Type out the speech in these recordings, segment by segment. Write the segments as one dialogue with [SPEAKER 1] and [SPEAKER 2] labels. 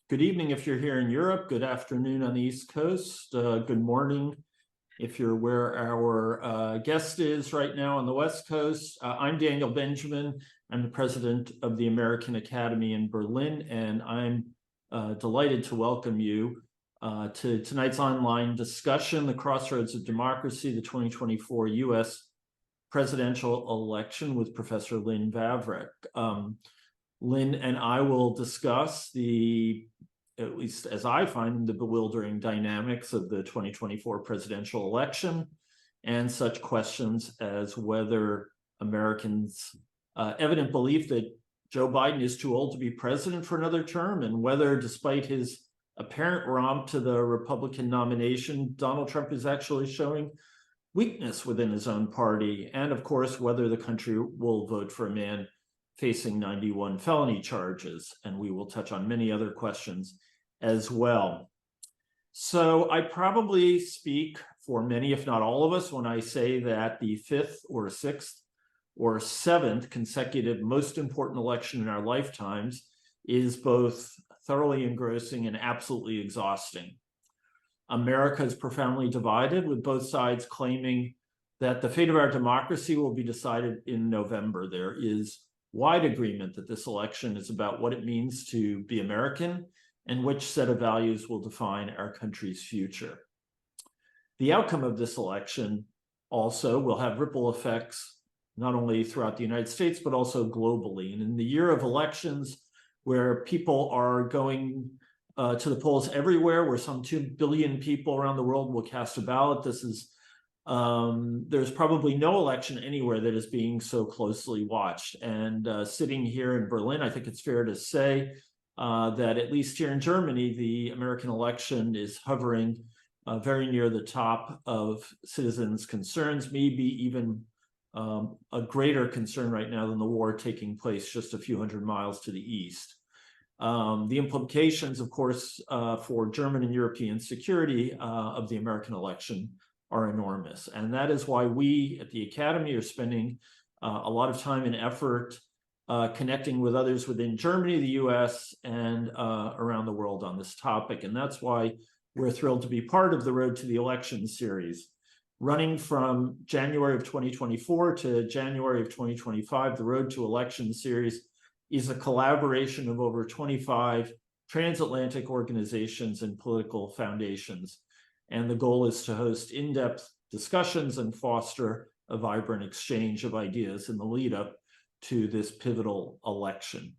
[SPEAKER 1] Good evening if you're here in Europe, good afternoon on the East Coast, good morning if you're where our guest is right now on the West Coast. I'm Daniel Benjamin. I'm the president of the American Academy in Berlin, and I'm delighted to welcome you to tonight's online discussion, The Crossroads of Democracy, the 2024 U.S. presidential election with Professor Lynn Vavreck. Lynn and I will discuss at least as I find, the bewildering dynamics of the 2024 presidential election and such questions as whether Americans' evident belief that Joe Biden is too old to be president for another term, and whether, despite his apparent romp to the Republican nomination, Donald Trump is actually showing weakness within his own party, and of course, whether the country will vote for a man facing 91 felony charges. And we will touch on many other questions as well. So I probably speak for many, if not all of us, when I say that the fifth or sixth or seventh consecutive most important election in our lifetimes is both thoroughly engrossing and absolutely exhausting. America is profoundly divided, with both sides claiming that the fate of our democracy will be decided in November. There is wide agreement that this election is about what it means to be American and which set of values will define our country's future. The outcome of this election also will have ripple effects not only throughout the United States, but also globally. And in the year of elections, where people are going to the polls everywhere, where some 2 billion people around the world will cast a ballot, there's probably no election anywhere that is being so closely watched. And sitting here in Berlin, I think it's fair to say that at least here in Germany, the American election is hovering very near the top of citizens' concerns, maybe even a greater concern right now than the war taking place just a few hundred miles to the east. The implications, of course, for German and European security of the American election are enormous. And that is why we at the Academy are spending a lot of time and effort connecting with others within Germany, the US, and around the world on this topic. And that's why we're thrilled to be part of the Road to the Election series. Running from January of 2024 to January of 2025, the Road to Election series is a collaboration of over 25 transatlantic organizations and political foundations. And the goal is to host in-depth discussions and foster a vibrant exchange of ideas in the lead up to this pivotal election.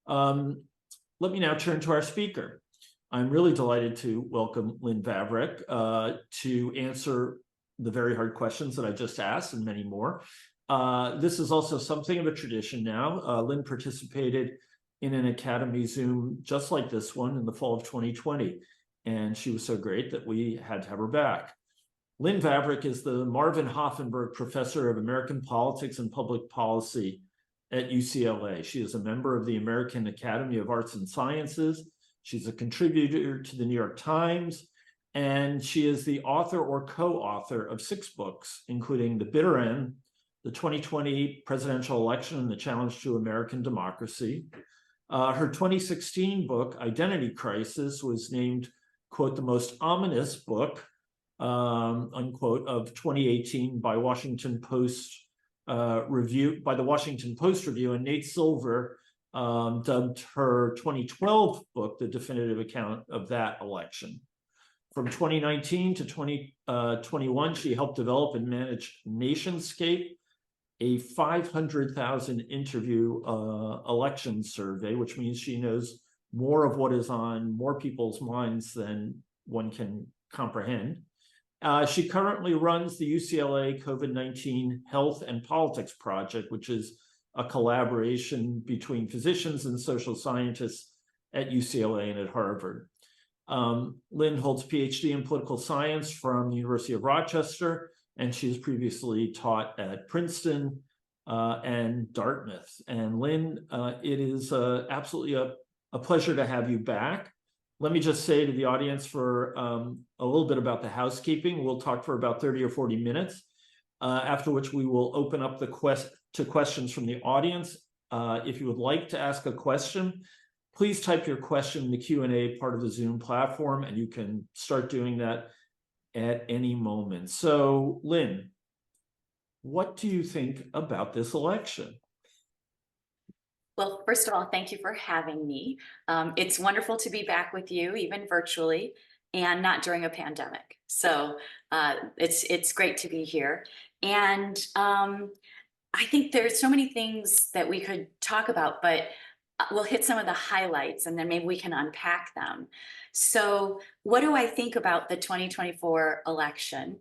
[SPEAKER 1] Let me now turn to our speaker. I'm really delighted to welcome Lynn Vavreck to answer the very hard questions that I just asked and many more. This is also something of a tradition now. Lynn participated in an Academy Zoom just like this one in the fall of 2020. And she was so great that we had to have her back. Lynn Vavreck is the Marvin Hoffenberg Professor of American Politics and Public Policy at UCLA. She is a member of the American Academy of Arts and Sciences. She's a contributor to the New York Times, and she is the author or co-author of 6 books, including The Bitter End, the 2020 presidential election and the challenge to American democracy. Her 2016 book, Identity Crisis, was named, quote, the most ominous book, unquote, of 2018 by Washington Post Review, and Nate Silver dubbed her 2012 book the definitive account of that election. From 2019 to 2021, she helped develop and manage Nationscape, a 500,000 interview election survey, which means she knows more of what is on more people's minds than one can comprehend. She currently runs the UCLA COVID-19 Health and Politics Project, which is a collaboration between physicians and social scientists at UCLA and at Harvard. Lynn holds a PhD in political science from the University of Rochester, and she has previously taught at Princeton and Dartmouth. And Lynn, it is absolutely a pleasure to have you back. Let me just say to the audience for a little bit about the housekeeping. We'll talk for about 30 or 40 minutes, after which we will open up to questions from the audience. If you would like to ask a question, please type your question in the Q&A part of the Zoom platform, and you can start doing that at any moment. So, Lynn, what do you think about this election?
[SPEAKER 2] Well, first of all, thank you for having me. It's wonderful to be back with you, even virtually, and not during a pandemic. So it's great to be here. And I think there's so many things that we could talk about, but we'll hit some of the highlights and then maybe we can unpack them. So what do I think about the 2024 election?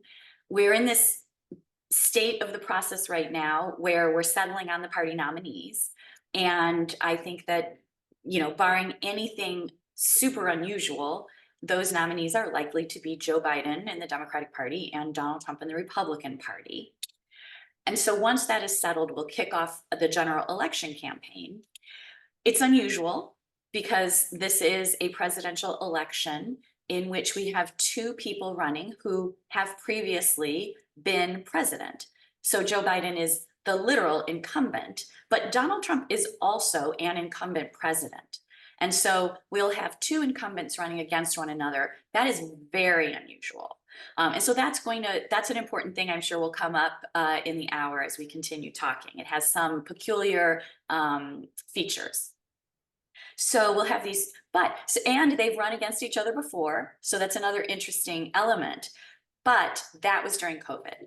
[SPEAKER 2] We're in this state of the process right now where we're settling on the party nominees. And I think that, barring anything super unusual, those nominees are likely to be Joe Biden in the Democratic Party and Donald Trump in the Republican Party. And so once that is settled, we'll kick off the general election campaign. It's unusual because this is a presidential election in which we have two people running who have previously been president. So Joe Biden is the literal incumbent, but Donald Trump is also an incumbent president. And so we'll have two incumbents running against one another. That is very unusual. And so that's an important thing I'm sure will come up in the hour as we continue talking. It has some peculiar features. So we'll have these, and they've run against each other before. So that's another interesting element. But that was during COVID.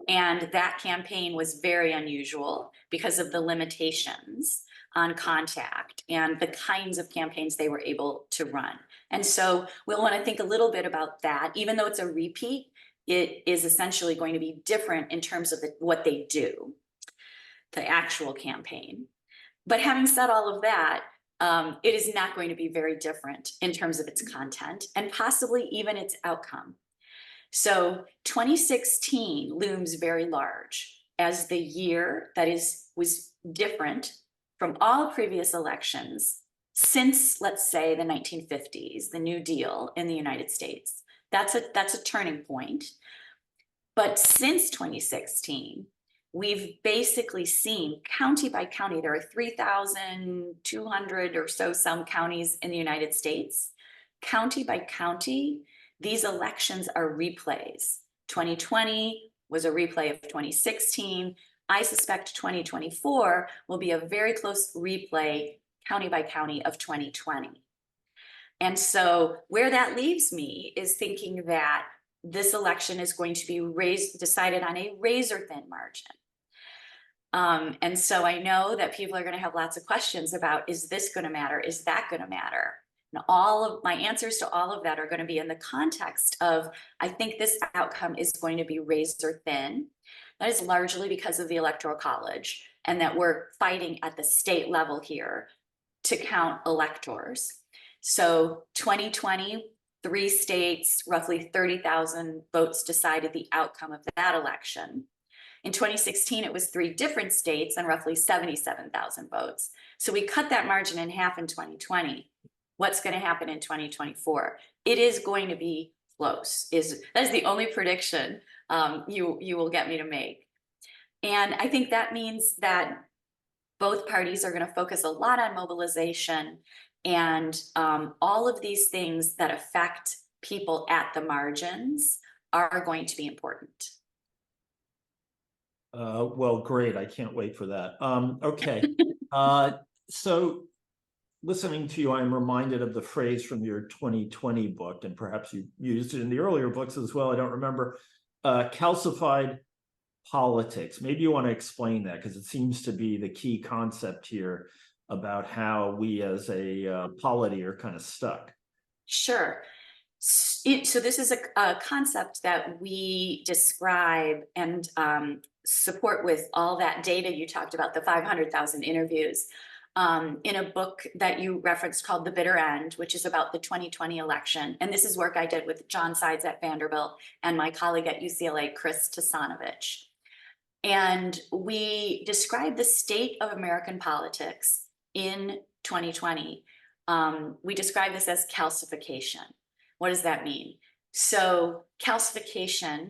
[SPEAKER 2] And that campaign was very unusual because of the limitations on contact and the kinds of campaigns they were able to run. And so we'll want to think a little bit about that. Even though it's a repeat, it is essentially going to be different in terms of what they do, the actual campaign. But having said all of that, it is not going to be very different in terms of its content and possibly even its outcome. So 2016 looms very large as the year that was different from all previous elections since, let's say, the 1950s, the New Deal in the United States. That's a turning point. But since 2016, we've basically seen county by county, there are 3,200 or so some counties in the United States. County by county, these elections are replays. 2020 was a replay of 2016. I suspect 2024 will be a very close replay, county by county, of 2020. And so where that leaves me is thinking that this election is going to be decided on a razor-thin margin. And so I know that people are going to have lots of questions about, is this going to matter? Is that going to matter? And all of my answers to all of that are going to be in the context of, I think this outcome is going to be razor thin. That is largely because of the Electoral College and that we're fighting at the state level here to count electors. So 2020, 3 states, roughly 30,000 votes decided the outcome of that election. In 2016, it was 3 different states and roughly 77,000 votes. So we cut that margin in half in 2020. What's going to happen in 2024? It is going to be close. That is the only prediction you will get me to make. And I think that means that both parties are going to focus a lot on mobilization and all of these things that affect people at the margins are going to be important.
[SPEAKER 1] Well, great. I can't wait for that. Okay. So listening to you, I'm reminded of the phrase from your 2020 book, and perhaps you used it in the earlier books as well. I don't remember. Calcified Politics. Maybe you want to explain that, because it seems to be the key concept here about how we as a polity are kind of stuck.
[SPEAKER 2] Sure. So this is a concept that we describe and support with all that data you talked about, the 500,000 interviews, in a book that you referenced called The Bitter End, which is about the 2020 election. And this is work I did with John Sides at Vanderbilt and my colleague at UCLA, Chris Tasanovich. And we describe the state of American politics in 2020. We describe this as calcification. What does that mean? So calcification,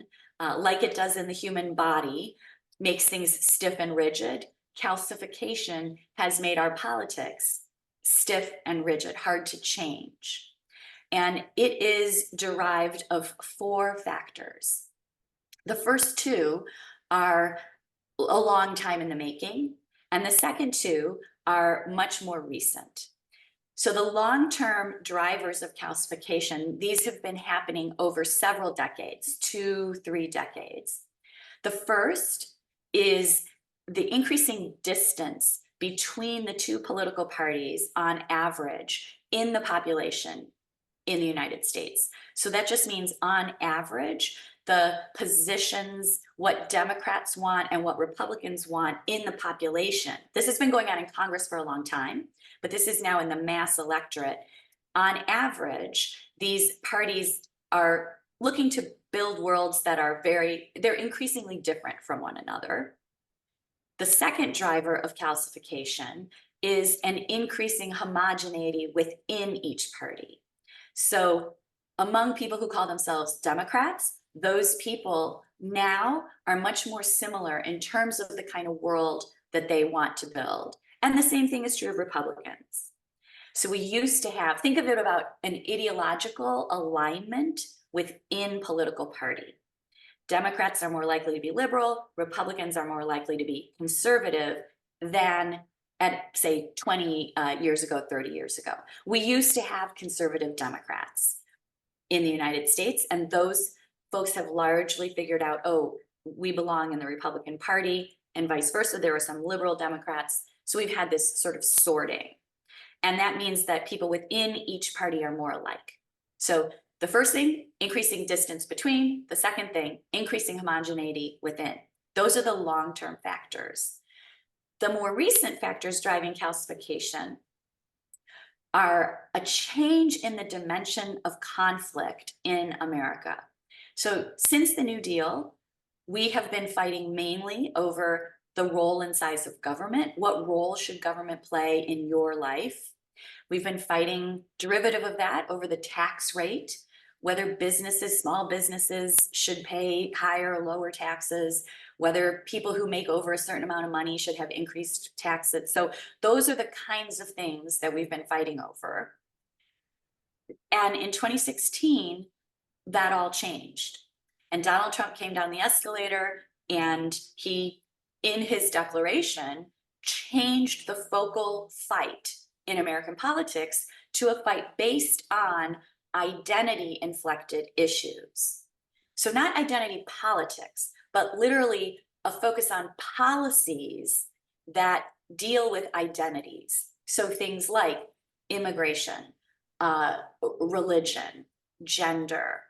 [SPEAKER 2] like it does in the human body, makes things stiff and rigid. Calcification has made our politics stiff and rigid, hard to change. And it is derived of 4 factors. The first 2 are a long time in the making, and the second 2 are much more recent. So the long-term drivers of calcification, these have been happening over several decades, 2, 3 decades. The first is the increasing distance between the 2 political parties on average in the population in the United States. So that just means on average, the positions, what Democrats want and what Republicans want in the population. This has been going on in Congress for a long time, but this is now in the mass electorate. On average, these parties are looking to build worlds that are they're increasingly different from one another. The second driver of calcification is an increasing homogeneity within each party. So among people who call themselves Democrats, those people now are much more similar in terms of the kind of world that they want to build. And the same thing is true of Republicans. So we used to have, think of it about an ideological alignment within political party. Democrats are more likely to be liberal, Republicans are more likely to be conservative than at, say, 20 years ago, 30 years ago. We used to have conservative Democrats in the United States, and those folks have largely figured out, oh, we belong in the Republican Party, and vice versa. There were some liberal Democrats. So we've had this sort of sorting. And that means that people within each party are more alike. So the first thing, increasing distance between. The second thing, increasing homogeneity within. Those are the long-term factors. The more recent factors driving calcification are a change in the dimension of conflict in America. So since the New Deal, we have been fighting mainly over the role and size of government. What role should government play in your life? We've been fighting derivative of that over the tax rate, whether businesses, small businesses should pay higher or lower taxes, whether people who make over a certain amount of money should have increased taxes. So those are the kinds of things that we've been fighting over. And in 2016, that all changed. And Donald Trump came down the escalator, and he, in his declaration, changed the focal fight in American politics to a fight based on identity-inflected issues. So not identity politics, but literally a focus on policies that deal with identities. So things like immigration, religion, gender,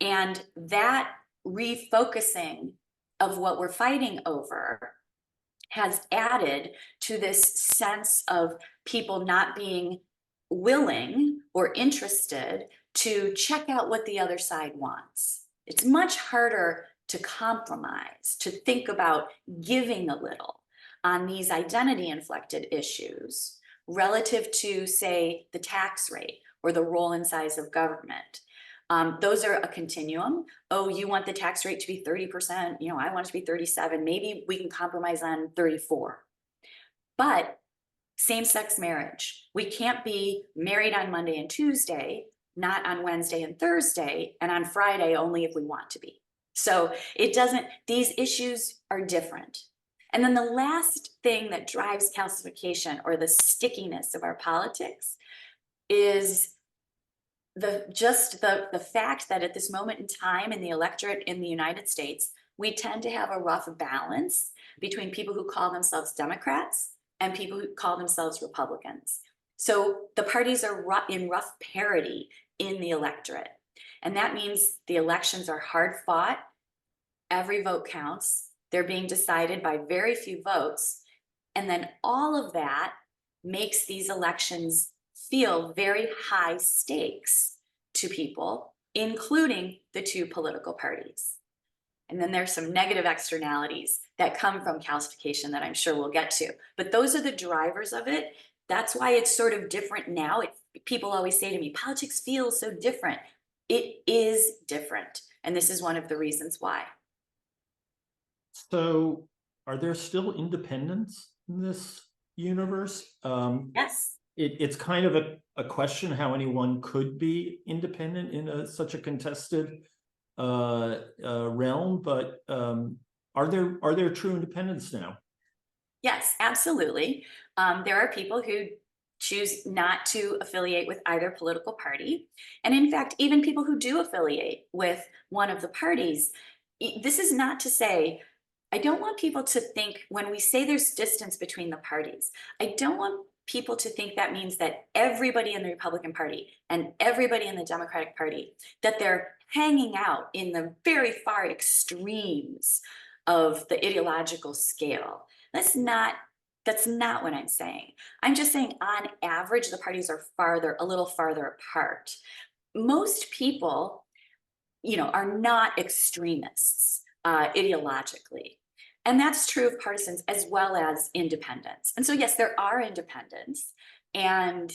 [SPEAKER 2] and that refocusing of what we're fighting over has added to this sense of people not being willing or interested to check out what the other side wants. It's much harder to compromise, to think about giving a little on these identity-inflected issues relative to, say, the tax rate or the role and size of government. Those are a continuum. Oh, you want the tax rate to be 30%, I want it to be 37. Maybe we can compromise on 34. But same-sex marriage, we can't be married on Monday and Tuesday, not on Wednesday and Thursday, and on Friday only if we want to be. So these issues are different. And then the last thing that drives calcification or the stickiness of our politics is the fact that at this moment in time in the electorate in the United States, we tend to have a rough balance between people who call themselves Democrats and people who call themselves Republicans. So the parties are in rough parity in the electorate. And that means the elections are hard fought. Every vote counts. They're being decided by very few votes. And then all of that makes these elections feel very high stakes to people, including the 2 political parties. And then there's some negative externalities that come from calcification that I'm sure we'll get to. But those are the drivers of it. That's why it's sort of different now. People always say to me, politics feels so different. It is different. And this is one of the reasons why.
[SPEAKER 1] So are there still independents in this universe?
[SPEAKER 2] Yes.
[SPEAKER 1] it's kind of a question how anyone could be independent in such a contested realm, but are there true independents now?
[SPEAKER 2] Yes, absolutely. There are people who choose not to affiliate with either political party. And in fact, even people who do affiliate with one of the parties, this is not to say, I don't want people to think when we say there's distance between the parties, I don't want people to think that means that everybody in the Republican Party and everybody in the Democratic Party, that they're hanging out in the very far extremes of the ideological scale. That's not what I'm saying. I'm just saying on average, the parties are a little farther apart. Most people, are not extremists ideologically. And that's true of partisans as well as independents. And so, yes, there are independents, and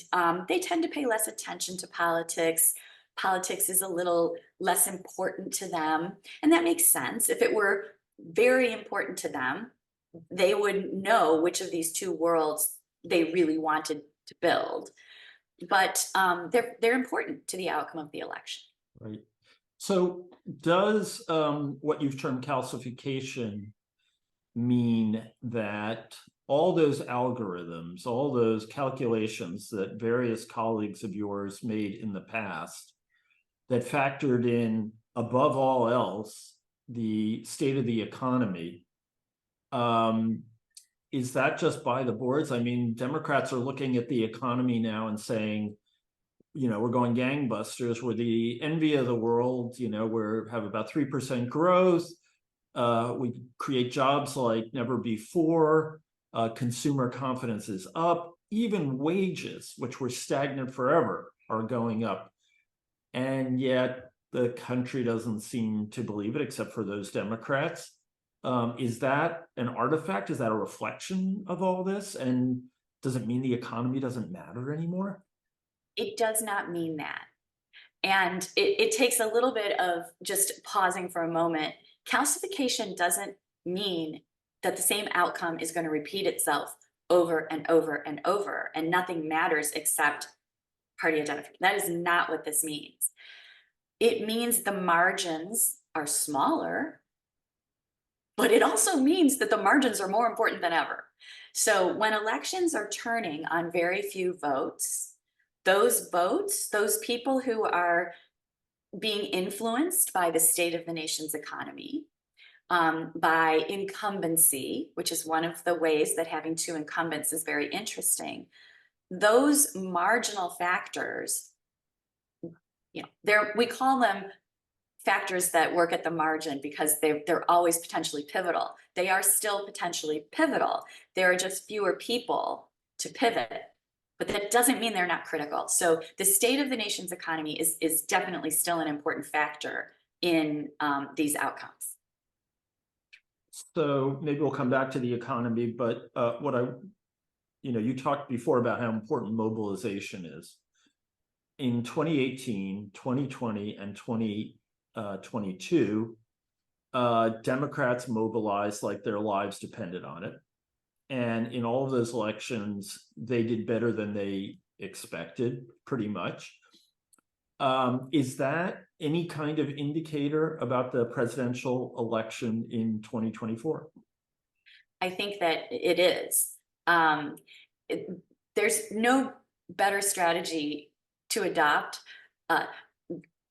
[SPEAKER 2] they tend to pay less attention to politics. Politics is a little less important to them. And that makes sense. If it were very important to them, they would know which of these two worlds they really wanted to build. But they're important to the outcome of the election.
[SPEAKER 1] Right. So does what you've termed calcification mean that all those algorithms, all those calculations that various colleagues of yours made in the past that factored in, above all else, the state of the economy, is that just by the boards? I mean, Democrats are looking at the economy now and saying, we're going gangbusters. We're the envy of the world. We have about 3% growth. We create jobs like never before. Consumer confidence is up. Even wages, which were stagnant forever, are going up. And yet the country doesn't seem to believe it, except for those Democrats. Is that an artifact? Is that a reflection of all this? And does it mean the economy doesn't matter anymore?
[SPEAKER 2] It does not mean that. And it takes a little bit of just pausing for a moment. Calcification doesn't mean that the same outcome is going to repeat itself over and over and over, and nothing matters except party identification. That is not what this means. It means the margins are smaller, but it also means that the margins are more important than ever. So when elections are turning on very few votes, those people who are being influenced by the state of the nation's economy, by incumbency, which is one of the ways that having two incumbents is very interesting, those marginal factors, we call them factors that work at the margin because they're always potentially pivotal. They are still potentially pivotal. There are just fewer people to pivot, but that doesn't mean they're not critical. So the state of the nation's economy is definitely still an important factor in these outcomes.
[SPEAKER 1] So maybe we'll come back to the economy, but you talked before about how important mobilization is. In 2018, 2020, and 2022, Democrats mobilized like their lives depended on it. And in all of those elections, they did better than they expected, pretty much. Is that any kind of indicator about the presidential election in 2024?
[SPEAKER 2] I think that it is. There's no better strategy to adopt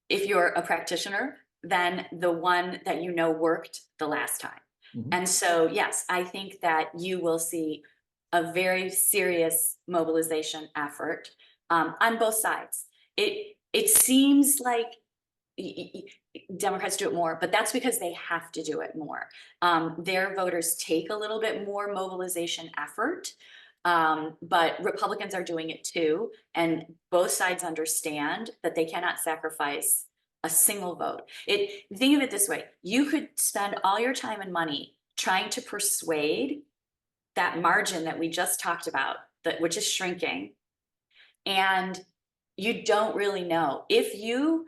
[SPEAKER 2] if you're a practitioner than the one that worked the last time. Mm-hmm. And so, yes, I think that you will see a very serious mobilization effort on both sides. It seems like Democrats do it more, but that's because they have to do it more. Their voters take a little bit more mobilization effort, but Republicans are doing it too. And both sides understand that they cannot sacrifice a single vote. Think of it this way. You could spend all your time and money trying to persuade that margin that we just talked about, which is shrinking, and you don't really know. If you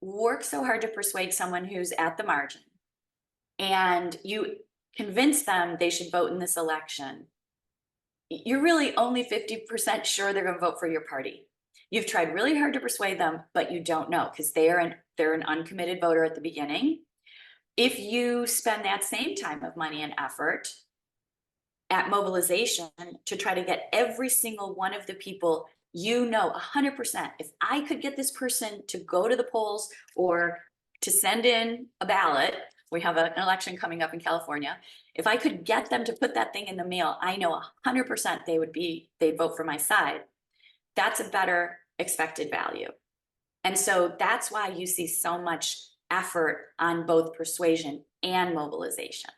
[SPEAKER 2] work so hard to persuade someone who's at the margin and you convince them they should vote in this election, you're really only 50% sure they're going to vote for your party. You've tried really hard to persuade them, but you don't know because they're an uncommitted voter at the beginning. If you spend that same time of money and effort at mobilization to try to get every single one of the people, 100%, if I could get this person to go to the polls or to send in a ballot, we have an election coming up in California. If I could get them to put that thing in the mail, I know 100% they'd vote for my side. That's a better expected value. And so that's why you see so much effort on both persuasion and mobilization.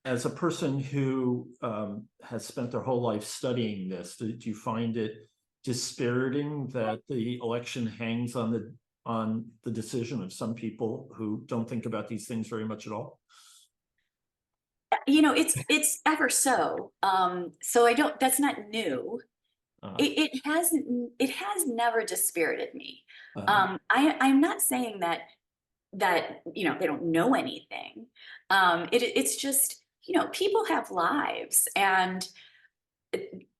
[SPEAKER 1] As a person who has spent their whole life studying this, do you find it dispiriting that the election hangs on the decision of some people who don't think about these things very much at all?
[SPEAKER 2] It's ever so. So that's not new. It has never dispirited me. I'm not saying that they don't know anything. It's just, people have lives, and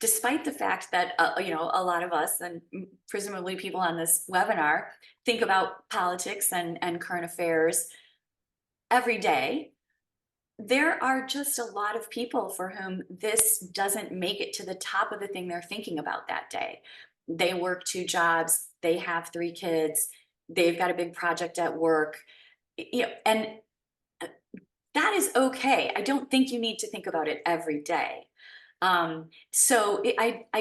[SPEAKER 2] despite the fact that a lot of us, and presumably people on this webinar, think about politics and current affairs every day, there are just a lot of people for whom this doesn't make it to the top of the thing they're thinking about that day. They work 2 jobs, they have 3 kids, they've got a big project at work, and that is okay. I don't think you need to think about it every day. I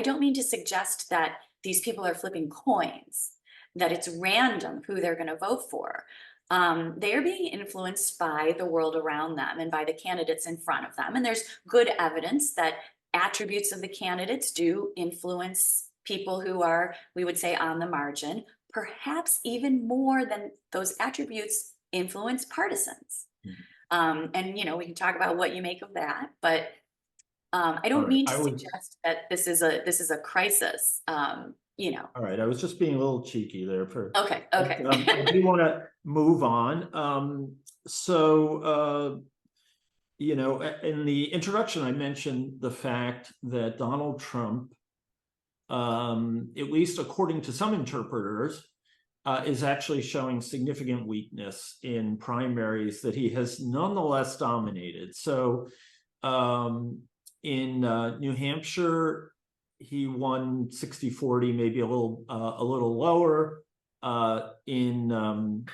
[SPEAKER 2] don't mean to suggest that these people are flipping coins, that it's random who they're going to vote for. They are being influenced by the world around them and by the candidates in front of them. And there's good evidence that attributes of the candidates do influence people who are, we would say, on the margin, perhaps even more than those attributes influence partisans. And we can talk about what you make of that, but I don't mean to suggest that this is a crisis. All
[SPEAKER 1] right, I was just being a little cheeky there.
[SPEAKER 2] Okay.
[SPEAKER 1] I do want to move on. In the introduction, I mentioned the fact that Donald Trump, at least according to some interpreters, is actually showing significant weakness in primaries that he has nonetheless dominated. So in New Hampshire, he won 60-40, maybe a little lower. In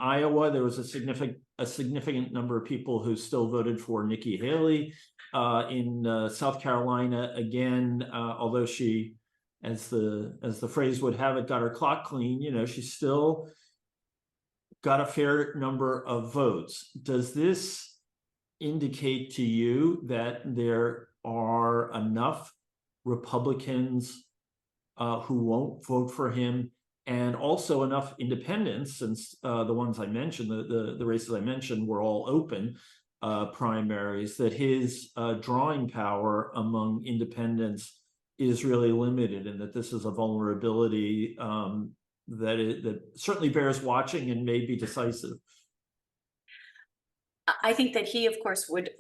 [SPEAKER 1] Iowa, there was a significant number of people who still voted for Nikki Haley. In South Carolina, again, although she, as the phrase would have it, got her clock clean, she still got a fair number of votes. Does this indicate to you that there are enough Republicans who won't vote for him, and also enough independents, since the ones I mentioned, the races I mentioned, were all open primaries, that his drawing power among independents is really limited, and that this is a vulnerability that certainly bears watching and may be decisive?
[SPEAKER 2] I think that he, of course, would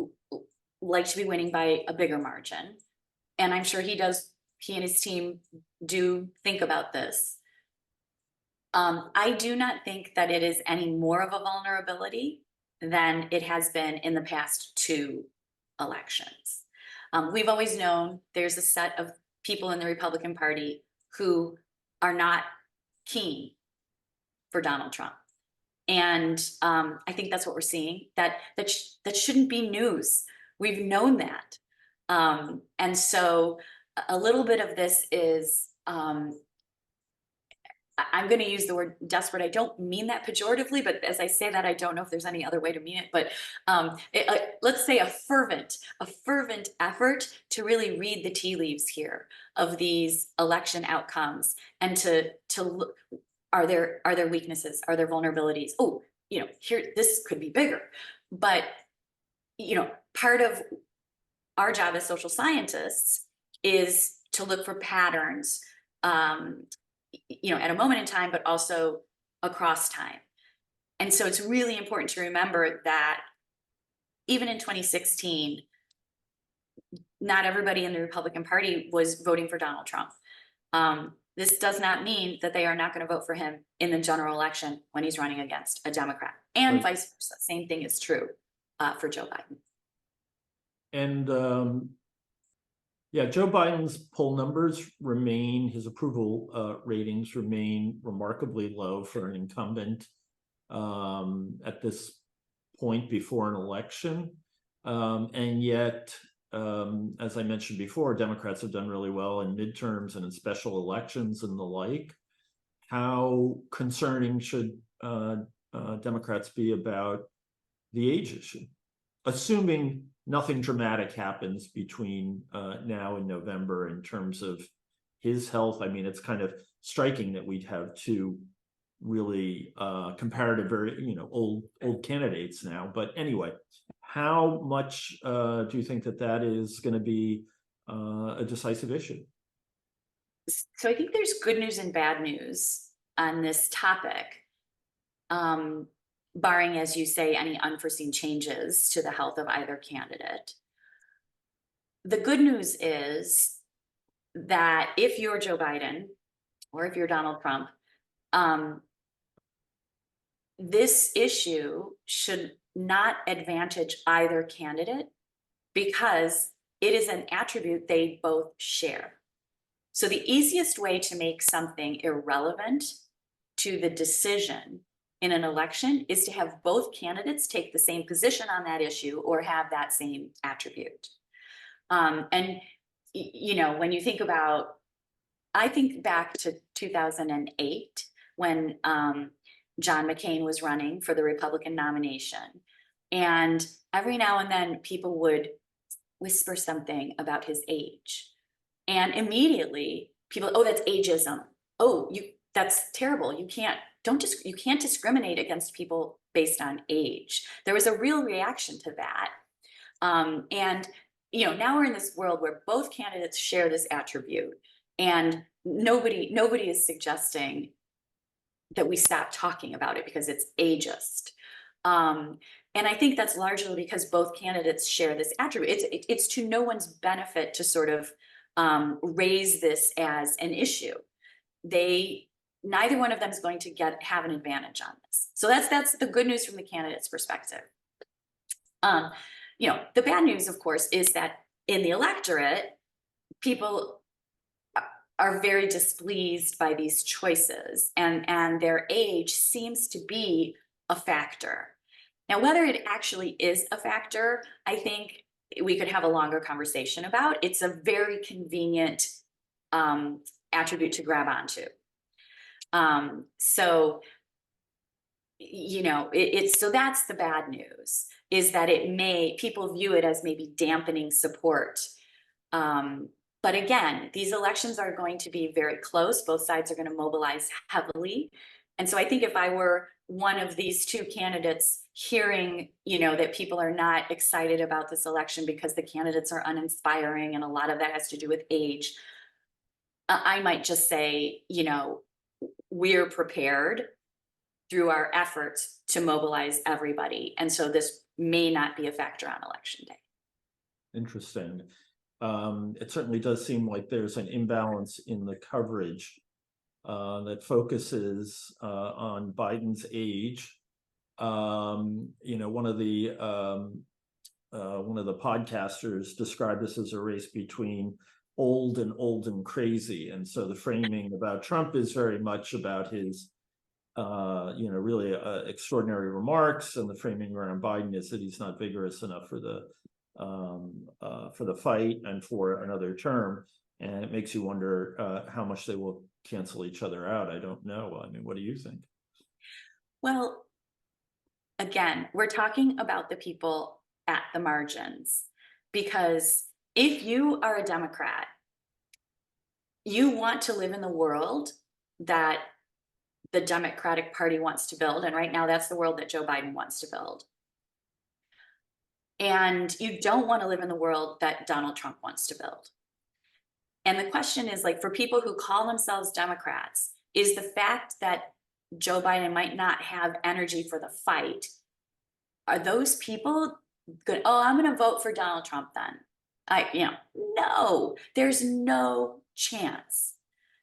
[SPEAKER 2] like to be winning by a bigger margin. And I'm sure he and his team do think about this. I do not think that it is any more of a vulnerability than it has been in the past 2 elections. We've always known there's a set of people in the Republican Party who are not keen for Donald Trump. And I think that's what we're seeing. That shouldn't be news. We've known that. And so a little bit of this is, I'm going to use the word desperate. I don't mean that pejoratively, but as I say that, I don't know if there's any other way to mean it. But let's say a fervent effort to really read the tea leaves here of these election outcomes, and to look, are there weaknesses? Are there vulnerabilities? Oh, here, this could be bigger. But part of our job as social scientists is to look for patterns, at a moment in time, but also across time. And so it's really important to remember that even in 2016, not everybody in the Republican Party was voting for Donald Trump. This does not mean that they are not going to vote for him in the general election when he's running against a Democrat, and
[SPEAKER 1] Right.
[SPEAKER 2] vice versa. Same thing is true for Joe Biden.
[SPEAKER 1] And yeah, Joe Biden's poll numbers remain, his approval ratings remain remarkably low for an incumbent at this point before an election. And yet, as I mentioned before, Democrats have done really well in midterms and in special elections and the like. How concerning should Democrats be about the age issue, assuming nothing dramatic happens between now and November in terms of his health? I mean, it's kind of striking that we'd have two really comparative, very old candidates now. But anyway, how much do you think that is going to be a decisive issue?
[SPEAKER 2] So I think there's good news and bad news on this topic, barring, as you say, any unforeseen changes to the health of either candidate. The good news is that if you're Joe Biden or if you're Donald Trump, this issue should not advantage either candidate because it is an attribute they both share. So the easiest way to make something irrelevant to the decision in an election is to have both candidates take the same position on that issue or have that same attribute. And when you think about, I think back to 2008 when John McCain was running for the Republican nomination. And every now and then people would whisper something about his age. And immediately people, oh, that's ageism. Oh, that's terrible. You can't discriminate against people based on age. There was a real reaction to that. And now we're in this world where both candidates share this attribute, and nobody is suggesting that we stop talking about it because it's ageist. And I think that's largely because both candidates share this attribute. It's to no one's benefit to sort of raise this as an issue. Neither one of them is going to have an advantage on this. So that's the good news from the candidate's perspective. The bad news, of course, is that in the electorate, people are very displeased by these choices, and their age seems to be a factor. Now, whether it actually is a factor, I think we could have a longer conversation about. It's a very convenient attribute to grab onto. So that's the bad news, is that people view it as maybe dampening support. But again, these elections are going to be very close. Both sides are going to mobilize heavily. And so I think if I were one of these two candidates hearing, that people are not excited about this election because the candidates are uninspiring, and a lot of that has to do with age, I might just say, we're prepared through our efforts to mobilize everybody. And so this may not be a factor on election day.
[SPEAKER 1] Interesting. It certainly does seem like there's an imbalance in the coverage that focuses on Biden's age. One of the podcasters described this as a race between old and crazy, and so the framing about Trump is very much about his really extraordinary remarks, and the framing around Biden is that he's not vigorous enough for the fight and for another term. And it makes you wonder how much they will cancel each other out. I don't know. I mean, what do you think?
[SPEAKER 2] Well, again, we're talking about the people at the margins, because if you are a Democrat, you want to live in the world that the Democratic Party wants to build. And right now, that's the world that Joe Biden wants to build. And you don't want to live in the world that Donald Trump wants to build. And the question is, for people who call themselves Democrats, is the fact that Joe Biden might not have energy for the fight, are those people good, oh, I'm gonna vote for Donald Trump then. No, there's no chance.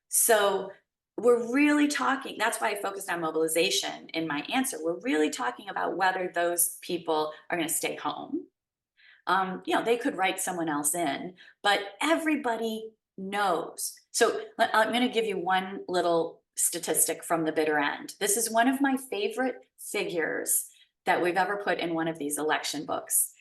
[SPEAKER 2] So we're really talking, that's why I focused on mobilization in my answer. We're really talking about whether those people are gonna stay home. They could write someone else in, but everybody knows. So I'm going to give you one little statistic from the bitter end. This is one of my favorite figures that we've ever put in one of these election books.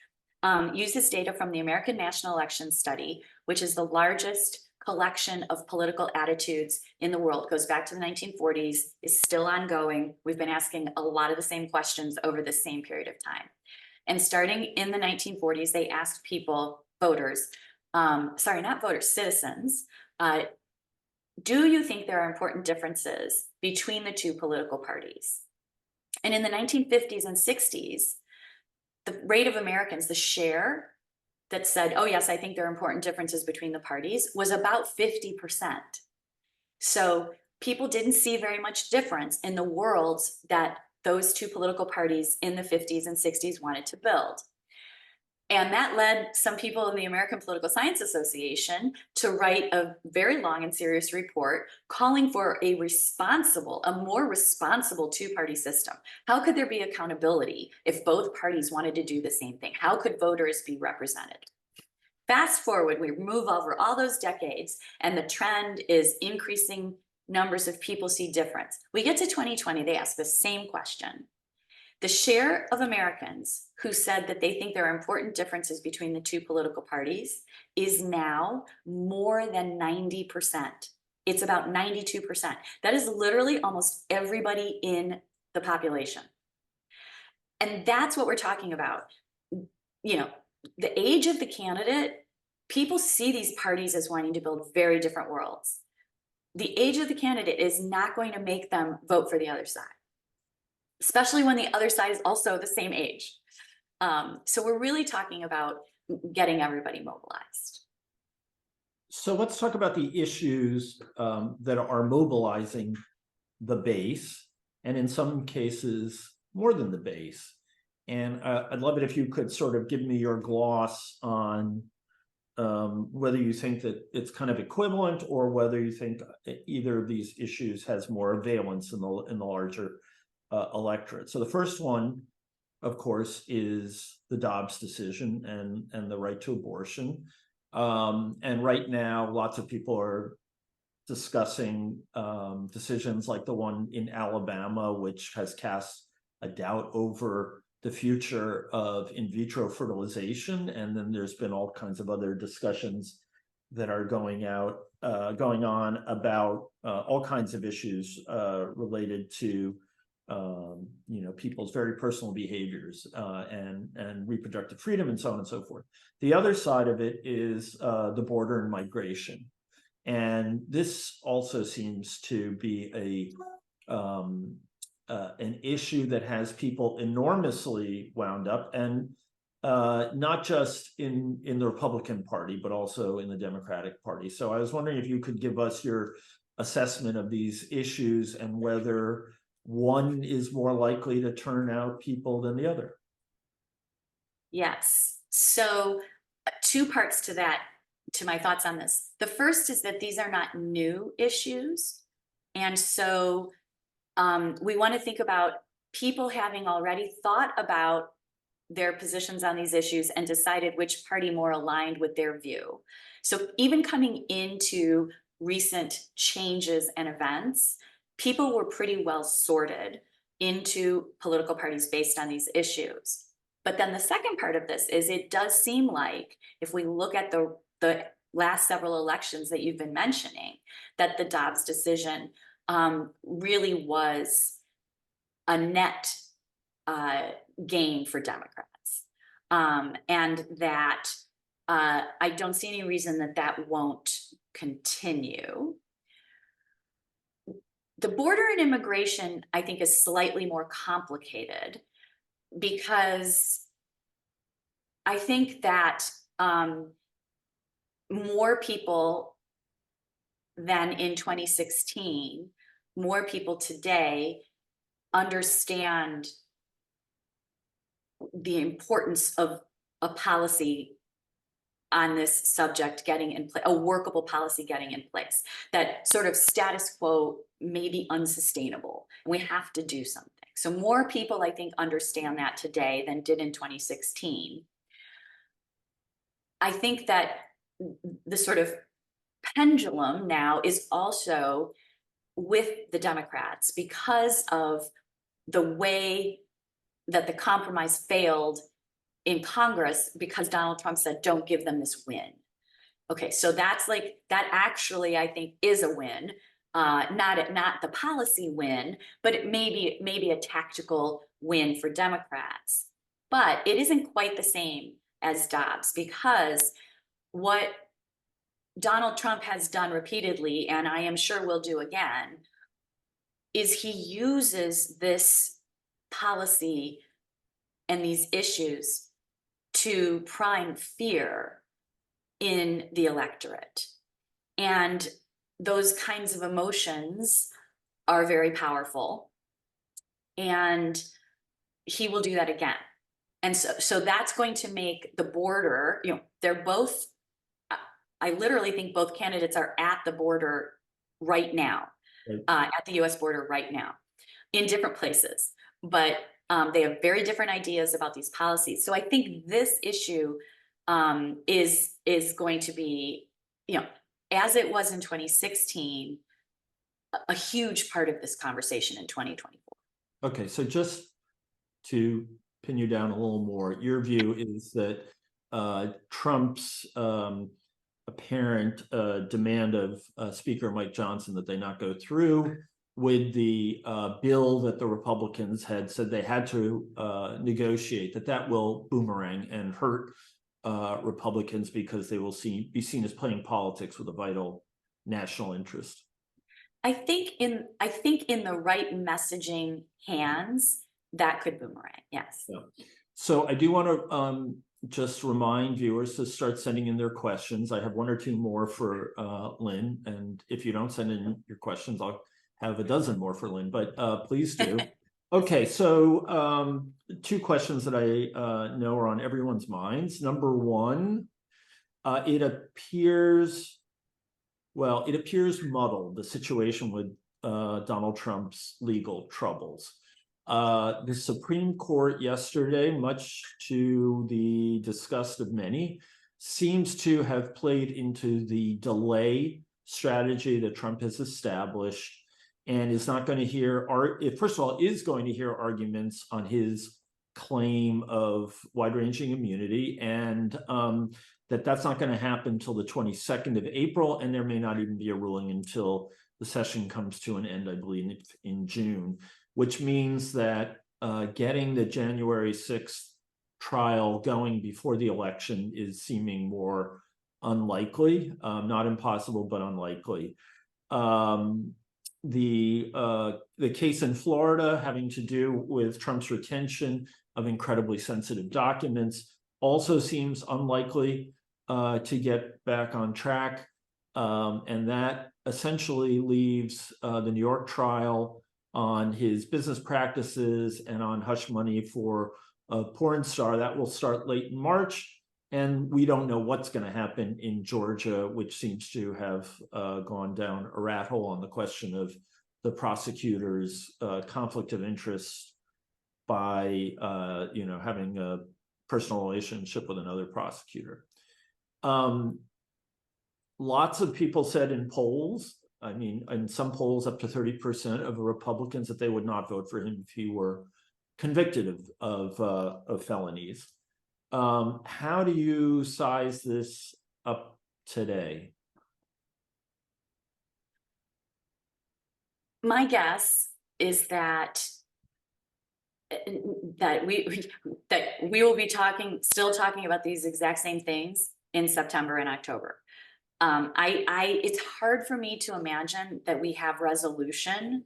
[SPEAKER 2] Uses data from the American National Election Study, which is the largest collection of political attitudes in the world. It goes back to the 1940s, is still ongoing. We've been asking a lot of the same questions over the same period of time. And starting in the 1940s, they asked people, voters, not voters, citizens, do you think there are important differences between the two political parties? And in the 1950s and 60s, the rate of Americans, the share that said, oh yes, I think there are important differences between the parties, was about 50%. So people didn't see very much difference in the worlds that those two political parties in the 50s and 60s wanted to build. And that led some people in the American Political Science Association to write a very long and serious report calling for a more responsible two-party system. How could there be accountability if both parties wanted to do the same thing? How could voters be represented? Fast forward, we move over all those decades, and the trend is increasing numbers of people see difference. We get to 2020, they ask the same question. The share of Americans who said that they think there are important differences between the two political parties is now more than 90%. It's about 92%. That is literally almost everybody in the population. And that's what we're talking about. The age of the candidate, people see these parties as wanting to build very different worlds. The age of the candidate is not going to make them vote for the other side, especially when the other side is also the same age. So we're really talking about getting everybody mobilized.
[SPEAKER 1] So let's talk about the issues that are mobilizing the base, and in some cases, more than the base. And I'd love it if you could sort of give me your gloss on whether you think that it's kind of equivalent, or whether you think either of these issues has more valence in the larger electorate. So the first one, of course, is the Dobbs decision and the right to abortion. And right now, lots of people are discussing decisions like the one in Alabama, which has cast a doubt over the future of in vitro fertilization. And then there's been all kinds of other discussions that are going on about all kinds of issues related to people's very personal behaviors and reproductive freedom and so on and so forth. The other side of it is the border and migration. And this also seems to be an issue that has people enormously wound up, and not just in the Republican Party, but also in the Democratic Party. So I was wondering if you could give us your assessment of these issues and whether one is more likely to turn out people than the other.
[SPEAKER 2] Yes. So two parts to that, to my thoughts on this. The first is that these are not new issues. And so we want to think about people having already thought about their positions on these issues and decided which party more aligned with their view. So even coming into recent changes and events, people were pretty well sorted into political parties based on these issues. But then the second part of this is it does seem like, if we look at the last several elections that you've been mentioning, that the Dobbs decision really was a net gain for Democrats. And that I don't see any reason that won't continue. The border and immigration, I think, is slightly more complicated, because I think that more people than in 2016, more people today understand the importance of a policy on this subject getting in place, a workable policy getting in place. That sort of status quo may be unsustainable. We have to do something. So more people, I think, understand that today than did in 2016. I think that the sort of pendulum now is also with the Democrats because of the way that the compromise failed in Congress, because Donald Trump said, don't give them this win. Okay, so that's like, that actually, I think, is a win. Not the policy win, but it may be a tactical win for Democrats. But it isn't quite the same as Dobbs, because what Donald Trump has done repeatedly, and I am sure will do again, is he uses this policy and these issues to prime fear in the electorate. And those kinds of emotions are very powerful. And he will do that again. And so that's going to make the border, they're both, I literally think both candidates are at the border right now, at the US border right now, in different places. But they have very different ideas about these policies. So I think this issue is going to be, as it was in 2016, a huge part of this conversation in 2024.
[SPEAKER 1] Okay, so just to pin you down a little more, your view is that Trump's apparent demand of Speaker Mike Johnson that they not go through with the bill that the Republicans had said they had to negotiate, that will boomerang and hurt Republicans because they will be seen as playing politics with a vital national interest.
[SPEAKER 2] I think in the right messaging hands, that could boomerang. Yes.
[SPEAKER 1] Yeah. So I do want to just remind viewers to start sending in their questions. I have one or two more for Lynn, and if you don't send in your questions, I'll have a dozen more for Lynn, but please do. Okay, so two questions that I know are on everyone's minds. Number one, it appears muddled, the situation with Donald Trump's legal troubles. The Supreme Court yesterday, much to the disgust of many, seems to have played into the delay strategy that Trump has established, and is not going to hear, first of all, is going to hear arguments on his claim of wide-ranging immunity, and that's not going to happen until the 22nd of April, and there may not even be a ruling until the session comes to an end, I believe, in June, which means that getting the January 6th trial going before the election is seeming more unlikely, not impossible, but unlikely. The case in Florida having to do with Trump's retention of incredibly sensitive documents also seems unlikely to get back on track. And that essentially leaves the New York trial on his business practices and on hush money for a porn star. That will start late in March. And we don't know what's going to happen in Georgia, which seems to have gone down a rat hole on the question of the prosecutor's conflict of interest by having a personal relationship with another prosecutor. Lots of people said in polls, I mean, in some polls, up to 30% of Republicans that they would not vote for him if he were convicted of felonies. How do you size this up today?
[SPEAKER 2] My guess is that we will be still talking about these exact same things in September and October. It's hard for me to imagine that we have resolution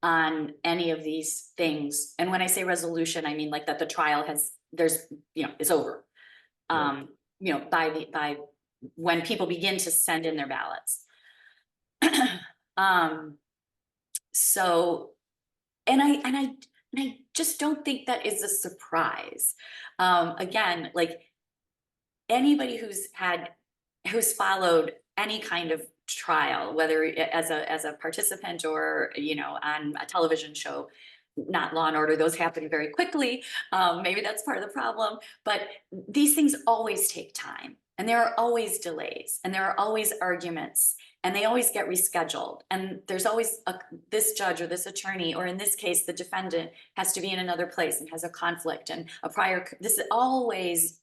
[SPEAKER 2] on any of these things. And when I say resolution, I mean like that the trial is over.
[SPEAKER 1] Right.
[SPEAKER 2] By when people begin to send in their ballots. So, and I just don't think that is a surprise. Again, like anybody who's followed any kind of trial, whether as a participant or, you know, on a television show, not Law and Order, those happen very quickly. Maybe that's part of the problem, but these things always take time, and there are always delays, and there are always arguments, and they always get rescheduled. And there's always this judge or this attorney, or in this case, the defendant has to be in another place and has a conflict and a prior, this always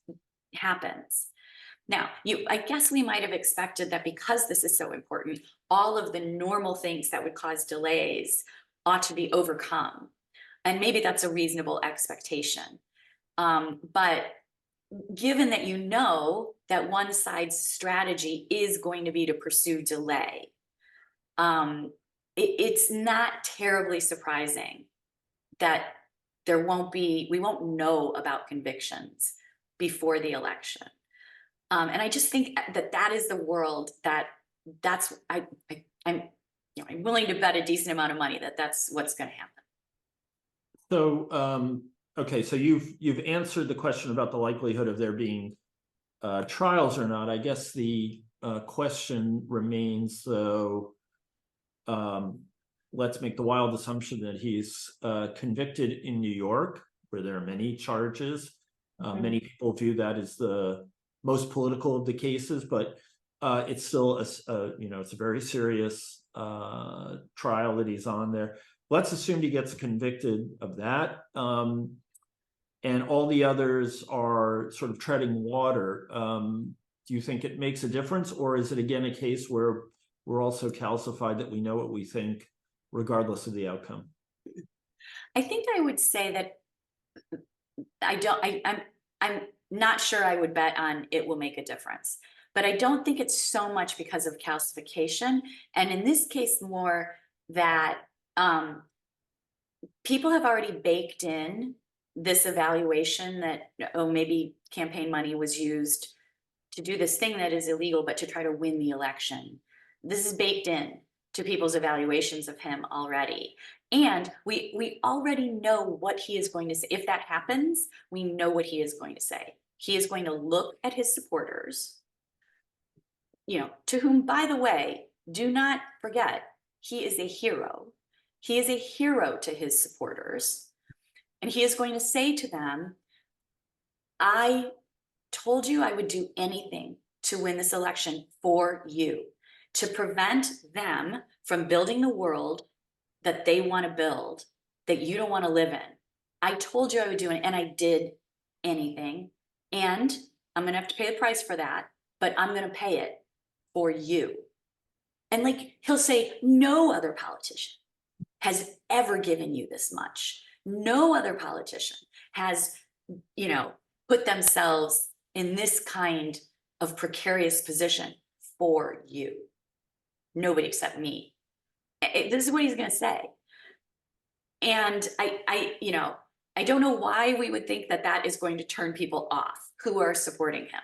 [SPEAKER 2] happens. Now, I guess we might have expected that because this is so important, all of the normal things that would cause delays ought to be overcome. And maybe that's a reasonable expectation. But given that you know that one side's strategy is going to be to pursue delay, it's not terribly surprising that we won't know about convictions before the election. And I just think that is the world I'm willing to bet a decent amount of money that that's what's going to happen.
[SPEAKER 1] So, okay, so you've answered the question about the likelihood of there being trials or not. I guess the question remains, though, let's make the wild assumption that he's convicted in New York, where there are many charges. Many people view that as the most political of the cases, but it's still it's a very serious trial that he's on there. Let's assume he gets convicted of that, and all the others are sort of treading water. Do you think it makes a difference, or is it again a case where we're also calcified that we know what we think regardless of the outcome?
[SPEAKER 2] I think I would say that I'm not sure I would bet on it will make a difference, but I don't think it's so much because of calcification. And in this case, more that people have already baked in this evaluation that, oh, maybe campaign money was used to do this thing that is illegal, but to try to win the election. This is baked in to people's evaluations of him already. And we already know what he is going to say. If that happens, we know what he is going to say. He is going to look at his supporters, to whom, by the way, do not forget, he is a hero. He is a hero to his supporters. And he is going to say to them, I told you I would do anything to win this election for you, to prevent them from building the world that they want to build, that you don't want to live in. I told you I would do it, and I did anything. And I'm going to have to pay the price for that, but I'm going to pay it for you. And he'll say, no other politician has ever given you this much. No other politician has, put themselves in this kind of precarious position for you. Nobody except me. This is what he's going to say. And I don't know why we would think that that is going to turn people off who are supporting him.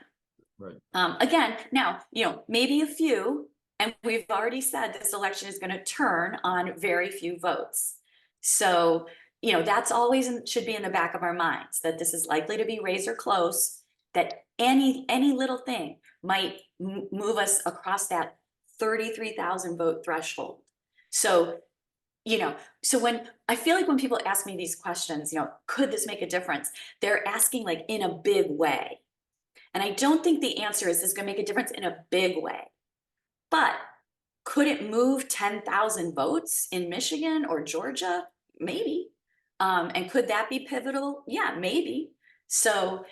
[SPEAKER 1] Right.
[SPEAKER 2] Again, now, maybe a few, and we've already said this election is going to turn on very few votes. So, that's always should be in the back of our minds, that this is likely to be razor close, that any little thing might move us across that 33,000 vote threshold. So, so when I feel like when people ask me these questions, could this make a difference? They're asking in a big way. And I don't think the answer is this is going to make a difference in a big way. But could it move 10,000 votes in Michigan or Georgia? Maybe. And could that be pivotal? Yeah, maybe. So,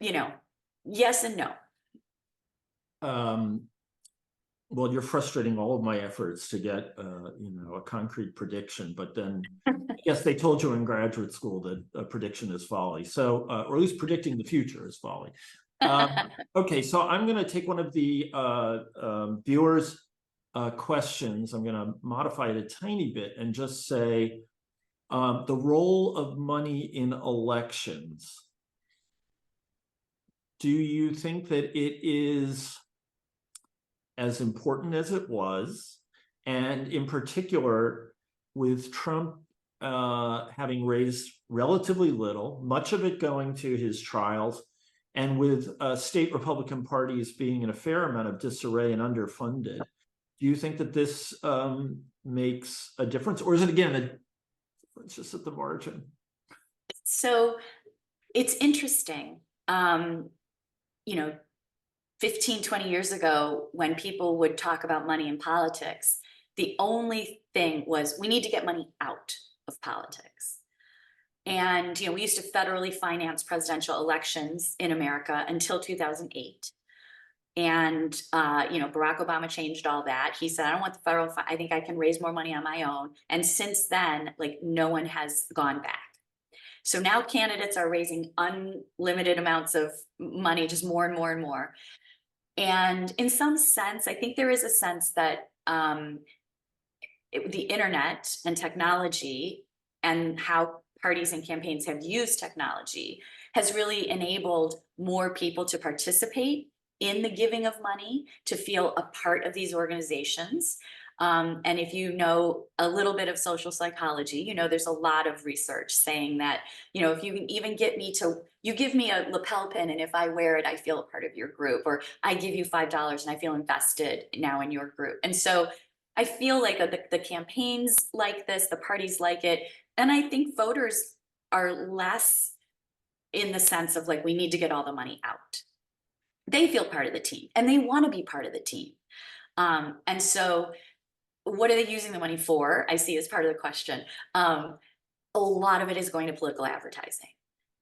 [SPEAKER 2] yes and no.
[SPEAKER 1] Well, you're frustrating all of my efforts to get, a concrete prediction, but then I guess they told you in graduate school that a prediction is folly. So, or at least predicting the future is folly. Okay, so I'm going to take one of the viewers' questions. I'm going to modify it a tiny bit and just say the role of money in elections. Do you think that it is as important as it was? And in particular, with Trump having raised relatively little, much of it going to his trials, And with state Republican parties being in a fair amount of disarray and underfunded, do you think that this makes a difference, or is it again a difference just at the margin?
[SPEAKER 2] So it's interesting. You know, 15, 20 years ago, when people would talk about money in politics, the only thing was we need to get money out of politics. And, you know, we used to federally finance presidential elections in America until 2008. And, you know, Barack Obama changed all that. He said, I don't want the federal, I think I can raise more money on my own. And since then, like, no one has gone back. So now candidates are raising unlimited amounts of money, just more and more and more. And in some sense, I think there is a sense that the internet and technology and how parties and campaigns have used technology has really enabled more people to participate in the giving of money, to feel a part of these organizations. And if you know a little bit of social psychology, you know, there's a lot of research saying that, you know, if you can even get me to, you give me a lapel pin and if I wear it, I feel a part of your group, or I give you $5 and I feel invested now in your group. And so I feel like the campaigns like this, the parties like it. And I think voters are less in the sense of like, we need to get all the money out. They feel part of the team and they want to be part of the team. And so what are they using the money for? I see as part of the question. A lot of it is going to political advertising.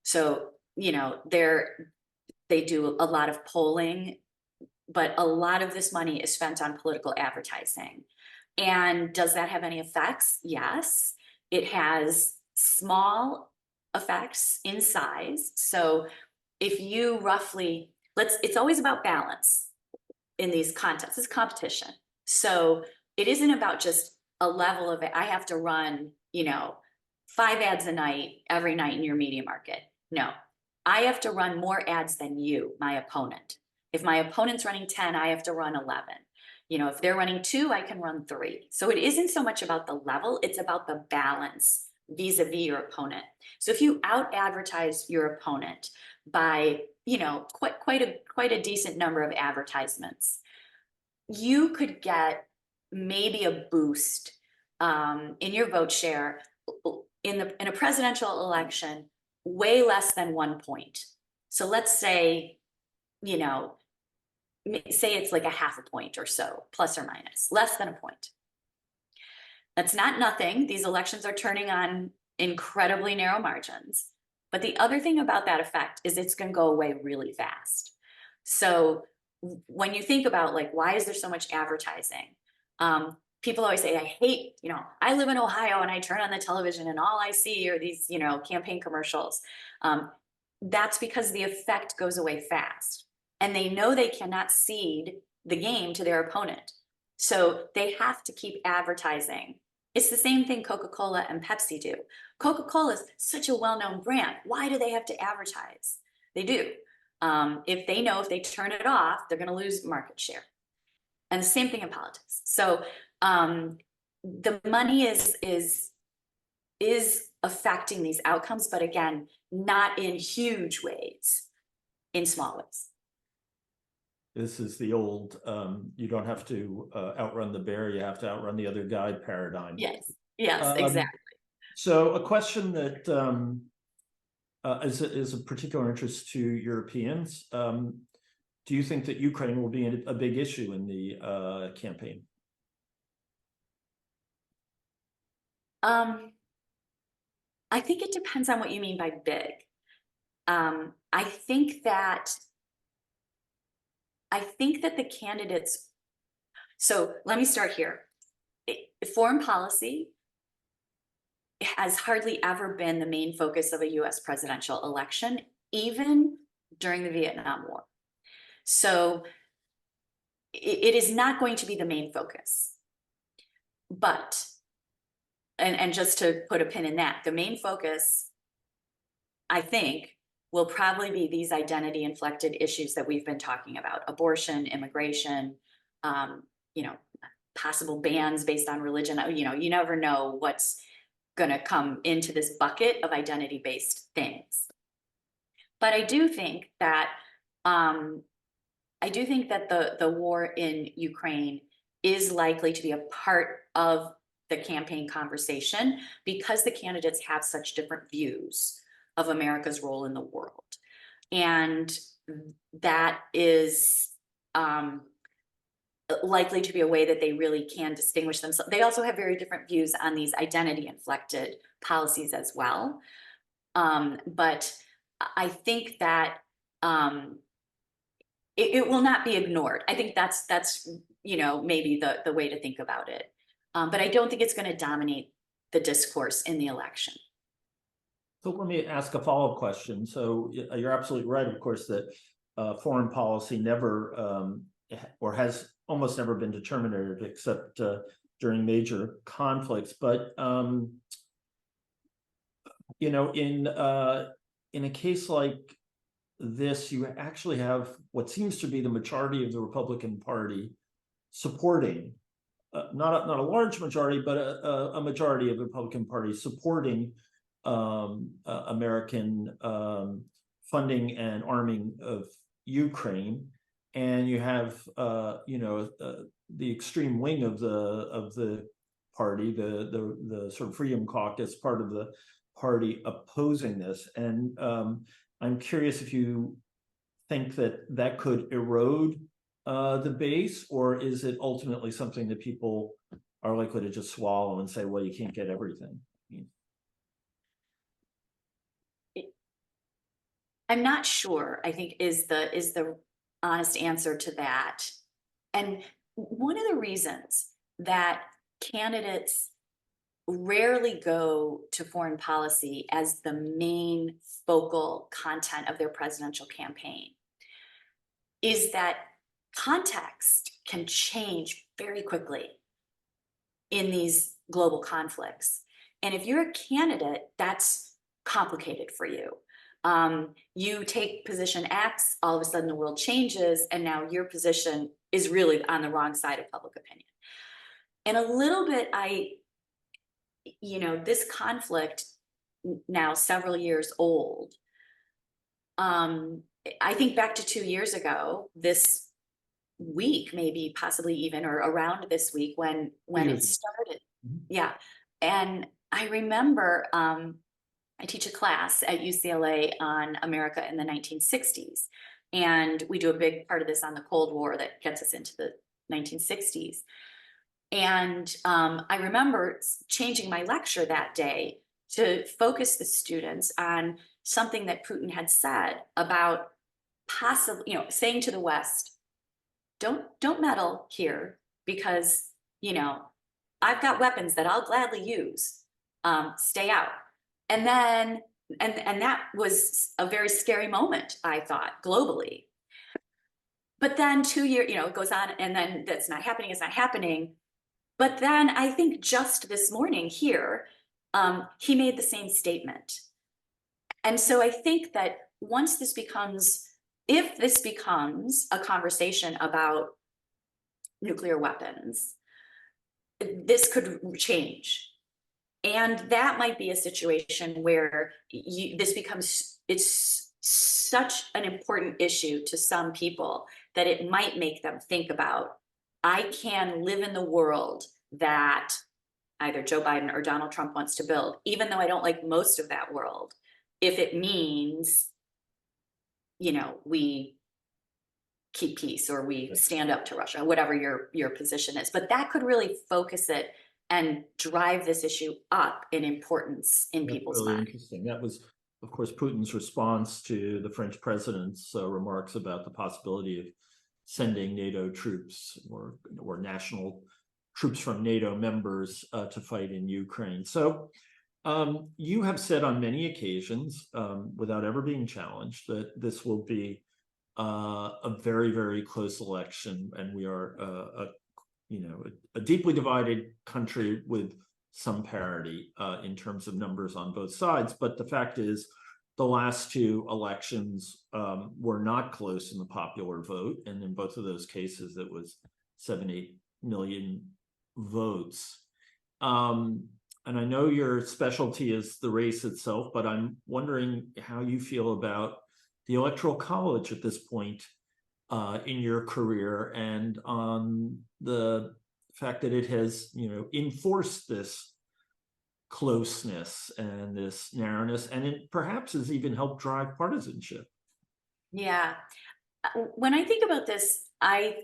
[SPEAKER 2] So, you know, they do a lot of polling, but a lot of this money is spent on political advertising. And does that have any effects? Yes. It has small effects in size. So if you roughly, it's always about balance in these contests, it's competition. So it isn't about just a level of it. I have to run, you know, 5 ads a night, every night in your media market. No, I have to run more ads than you, my opponent. If my opponent's running 10, I have to run 11. You know, if they're running 2, I can run 3. So it isn't so much about the level, it's about the balance vis-a-vis your opponent. So if you out advertise your opponent by, you know, quite a decent number of advertisements, you could get maybe a boost in your vote share in a presidential election, way less than 1 point. So let's say, you know, say it's like a half a point or so, plus or minus, less than a point. That's not nothing. These elections are turning on incredibly narrow margins. But the other thing about that effect is it's going to go away really fast. So when you think about like, why is there so much advertising? People always say, I hate, you know, I live in Ohio and I turn on the television and all I see are these, you know, campaign commercials. That's because the effect goes away fast. And they know they cannot cede the game to their opponent. So they have to keep advertising. It's the same thing Coca-Cola and Pepsi do. Coca-Cola is such a well-known brand. Why do they have to advertise? They do. If they know if they turn it off, they're going to lose market share. And the same thing in politics. So the money is affecting these outcomes, but again, not in huge ways, in small ways.
[SPEAKER 1] This is the old, you don't have to outrun the bear, you have to outrun the other guy paradigm.
[SPEAKER 2] Yes, yes, exactly.
[SPEAKER 1] So a question that is of particular interest to Europeans. Do you think that Ukraine will be a big issue in the campaign?
[SPEAKER 2] I think it depends on what you mean by big. I think that the candidates, so let me start here. Foreign policy has hardly ever been the main focus of a US presidential election, even during the Vietnam War. So it is not going to be the main focus. But, and just to put a pin in that, the main focus, I think, will probably be these identity inflected issues that we've been talking about: abortion, immigration, you know, possible bans based on religion. You know, you never know what's going to come into this bucket of identity based things. But I do think that the war in Ukraine is likely to be a part of the campaign conversation because the candidates have such different views of America's role in the world. And that is likely to be a way that they really can distinguish themselves. They also have very different views on these identity inflected policies as well. But I think that it will not be ignored. I think that's maybe the way to think about it. But I don't think it's going to dominate the discourse in the election.
[SPEAKER 1] So let me ask a follow-up question. So you're absolutely right, of course, that foreign policy never or has almost never been determinative except during major conflicts. But in a case like this, you actually have what seems to be the majority of the Republican Party supporting, not a large majority, but a majority of the Republican Party supporting American funding and arming of Ukraine, and you have the extreme wing of the party, the sort of Freedom Caucus part of the party opposing this. And I'm curious if you think that could erode the base, or is it ultimately something that people are likely to just swallow and say, well, you can't get everything?
[SPEAKER 2] I'm not sure, I think is the honest answer to that. And one of the reasons that candidates rarely go to foreign policy as the main focal content of their presidential campaign is that context can change very quickly in these global conflicts. And if you're a candidate, that's complicated for you. You take position X, all of a sudden the world changes, and now your position is really on the wrong side of public opinion. And a little bit, this conflict, now several years old, I think back to 2 years ago, this week, maybe possibly even, or around this week when it started. Yeah. And I remember, I teach a class at UCLA on America in the 1960s. And we do a big part of this on the Cold War that gets us into the 1960s. And I remember changing my lecture that day to focus the students on something that Putin had said about possibly, saying to the West, don't meddle here because, I've got weapons that I'll gladly use. Stay out. And then, and that was a very scary moment, I thought, globally. But then 2 years, it goes on, and then that's not happening, it's not happening. But then I think just this morning here, he made the same statement. And so I think that if this becomes a conversation about nuclear weapons, this could change. And that might be a situation where it's such an important issue to some people that it might make them think about, I can live in the world that either Joe Biden or Donald Trump wants to build, even though I don't like most of that world, if it means, we keep peace or we stand up to Russia, whatever your position is. But that could really focus it and drive this issue up in importance in people's minds.
[SPEAKER 1] Interesting. That was, of course, Putin's response to the French president's remarks about the possibility of sending NATO troops or national troops from NATO members to fight in Ukraine. So you have said on many occasions, without ever being challenged, that this will be a very, very close election, and we are a deeply divided country with some parity in terms of numbers on both sides. But the fact is, the last two elections were not close in the popular vote, and in both of those cases, it was 7-8 million votes. And I know your specialty is the race itself, but I'm wondering how you feel about the Electoral College at this point in your career, and on the fact that it has, enforced this closeness and this narrowness, and it perhaps has even helped drive partisanship.
[SPEAKER 2] Yeah. When I think about this, I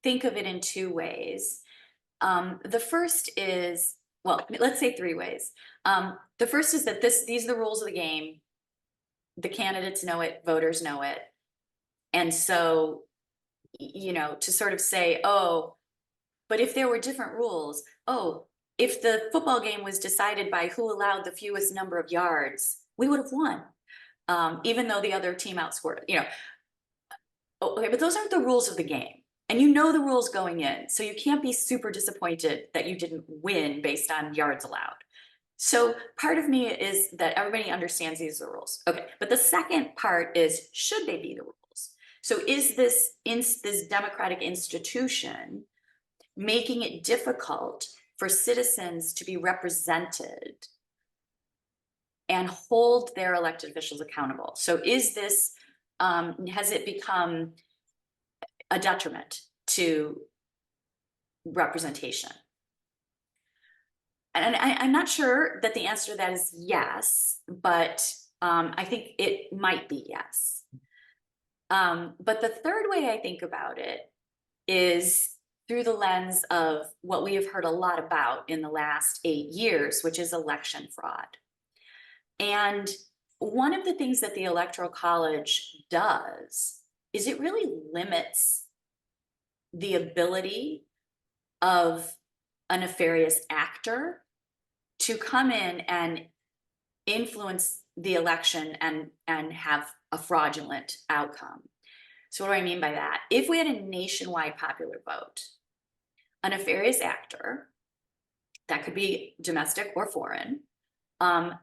[SPEAKER 2] think of it in two ways. The first is, well, let's say three ways. The first is that these are the rules of the game. The candidates know it, voters know it. And so, to sort of say, oh, but if there were different rules, oh, if the football game was decided by who allowed the fewest number of yards, we would have won, even though the other team outscored, okay, but those aren't the rules of the game. And you know the rules going in, so you can't be super disappointed that you didn't win based on yards allowed. So part of me is that everybody understands these are the rules. Okay, but the second part is, should they be the rules? So is this democratic institution making it difficult for citizens to be represented and hold their elected officials accountable? So is this, has it become a detriment to representation? And I'm not sure that the answer to that is yes, but I think it might be yes. But the third way I think about it is through the lens of what we have heard a lot about in the last 8 years, which is election fraud. And one of the things that the Electoral College does is it really limits the ability of a nefarious actor to come in and influence the election and have a fraudulent outcome. So what do I mean by that? If we had a nationwide popular vote, a nefarious actor, that could be domestic or foreign,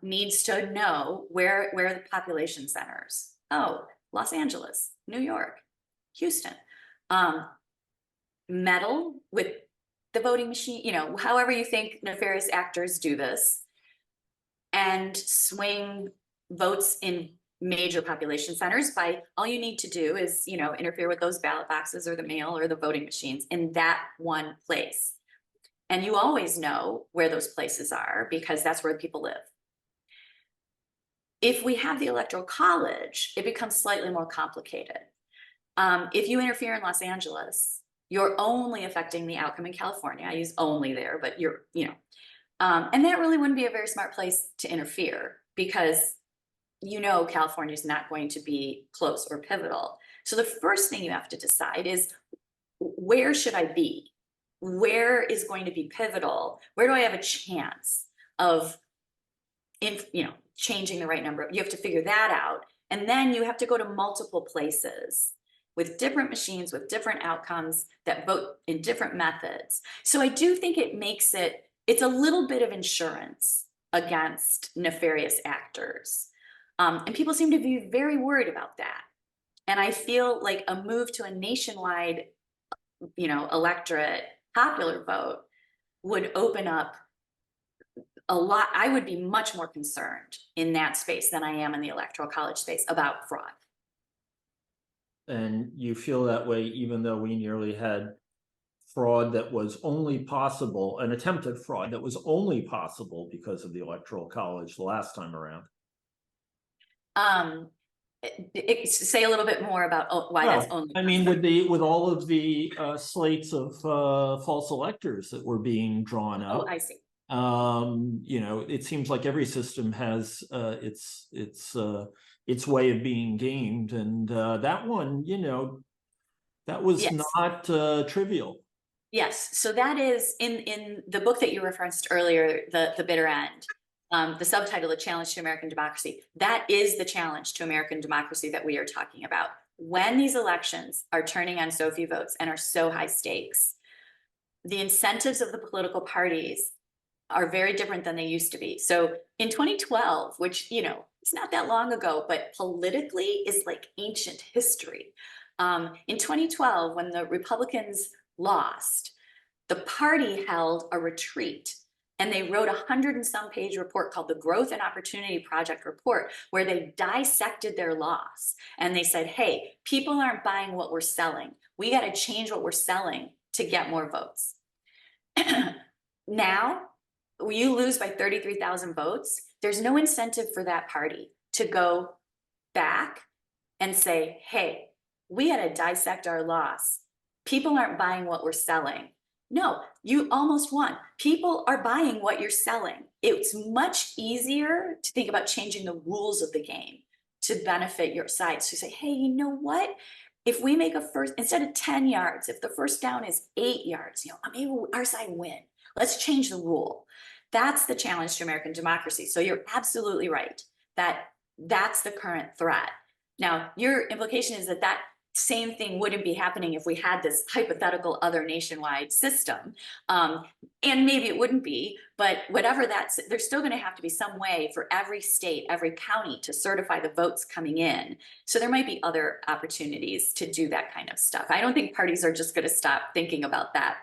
[SPEAKER 2] needs to know where are the population centers. Oh, Los Angeles, New York, Houston. Meddle with the voting machine, however you think nefarious actors do this, and swing votes in major population centers by, all you need to do is, interfere with those ballot boxes or the mail or the voting machines in that one place. And you always know where those places are because that's where people live. If we have the Electoral College, it becomes slightly more complicated. If you interfere in Los Angeles, you're only affecting the outcome in California. I use only there, but and that really wouldn't be a very smart place to interfere because California is not going to be close or pivotal. So the first thing you have to decide is, where should I be? Where is going to be pivotal? Where do I have a chance of, changing the right number? You have to figure that out. And then you have to go to multiple places with different machines, with different outcomes that vote in different methods. So I do think it makes it's a little bit of insurance against nefarious actors. And people seem to be very worried about that. And I feel like a move to a nationwide, electorate popular vote would open up a lot. I would be much more concerned in that space than I am in the Electoral College space about fraud.
[SPEAKER 1] And you feel that way even though we nearly had fraud that was only possible, an attempted fraud that was only possible because of the Electoral College the last time around?
[SPEAKER 2] Say a little bit more about why that's only.
[SPEAKER 1] I mean, with all of the slates of false electors that were being drawn up.
[SPEAKER 2] Oh, I see.
[SPEAKER 1] It seems like every system has its way of being gamed, and that one, that was
[SPEAKER 2] Yes.
[SPEAKER 1] not trivial.
[SPEAKER 2] Yes, so that is in the book that you referenced earlier, the Bitter End. The subtitle, A Challenge to American Democracy. That is the challenge to American democracy that we are talking about. When these elections are turning on so few votes and are so high stakes, the incentives of the political parties are very different than they used to be. So in 2012, which, it's not that long ago, but politically is like ancient history. In 2012, when the Republicans lost, the party held a retreat And they wrote 100 and some page report called the Growth and Opportunity Project Report, where they dissected their laws. And they said, hey, people aren't buying what we're selling. We got to change what we're selling to get more votes. Now, you lose by 33,000 votes. There's no incentive for that party to go back and say, hey, we got to dissect our laws. People aren't buying what we're selling. No, you almost won. People are buying what you're selling. It's much easier to think about changing the rules of the game to benefit your side. So you say, hey, you know what? If we make a first, instead of 10 yards, if the first down is 8 yards, maybe our side win. Let's change the rule. That's the challenge to American democracy. So you're absolutely right that that's the current threat. Now, your implication is that that same thing wouldn't be happening if we had this hypothetical other nationwide system. And maybe it wouldn't be, but whatever that's, there's still going to have to be some way for every state, every county to certify the votes coming in. So there might be other opportunities to do that kind of stuff. I don't think parties are just going to stop thinking about that,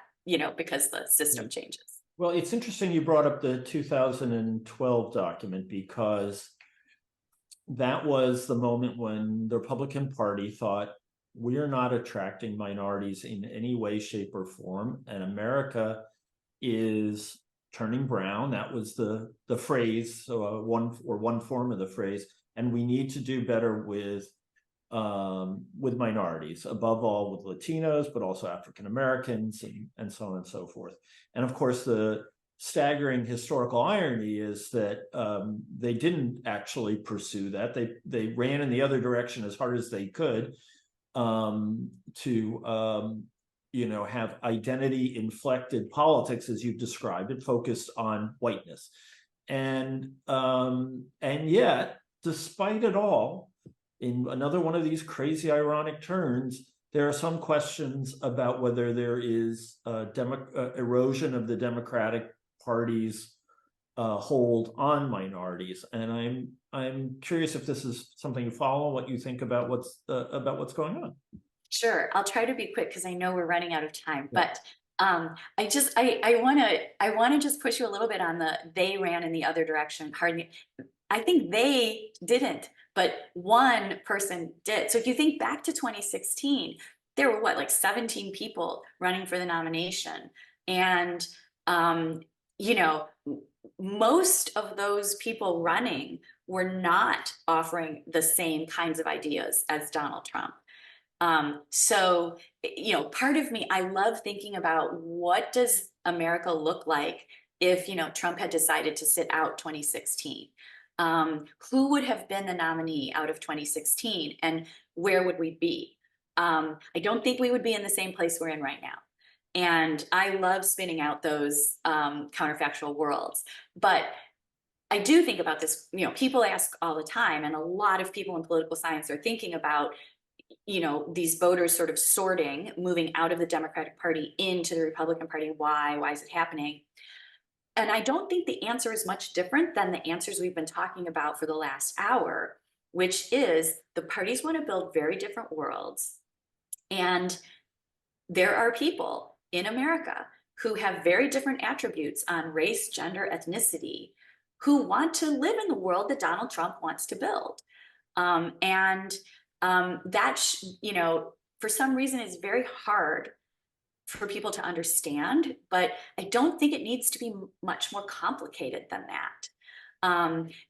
[SPEAKER 2] because the system changes.
[SPEAKER 1] Well, it's interesting you brought up the 2012 document, because that was the moment when the Republican Party thought, we're not attracting minorities in any way, shape, or form, and America is turning brown. That was the phrase, one form of the phrase, and we need to do better with minorities, above all with Latinos, but also African Americans, and so on and so forth. And of course, the staggering historical irony is that they didn't actually pursue that. They ran in the other direction as hard as they could to have identity inflected politics, as you've described it, focused on whiteness. And yet, despite it all, in another one of these crazy ironic turns, there are some questions about whether there is erosion of the Democratic Party's hold on minorities. And I'm curious if this is something you follow, what you think about what's going on.
[SPEAKER 2] Sure, I'll try to be quick because I know we're running out of time. Yeah. But I want to just push you a little bit on they ran in the other direction. I think they didn't, but one person did. So if you think back to 2016, there were like 17 people running for the nomination, and most of those people running were not offering the same kinds of ideas as Donald Trump. So, part of me, I love thinking about what does America look like if, Trump had decided to sit out 2016. Who would have been the nominee out of 2016, and where would we be? I don't think we would be in the same place we're in right now. And I love spinning out those counterfactual worlds. But I do think about this, people ask all the time, and a lot of people in political science are thinking about, these voters sort of sorting, moving out of the Democratic Party into the Republican Party. Why is it happening? And I don't think the answer is much different than the answers we've been talking about for the last hour, which is the parties want to build very different worlds. And there are people in America who have very different attributes on race, gender, ethnicity, who want to live in the world that Donald Trump wants to build. That, for some reason is very hard for people to understand, but I don't think it needs to be much more complicated than that.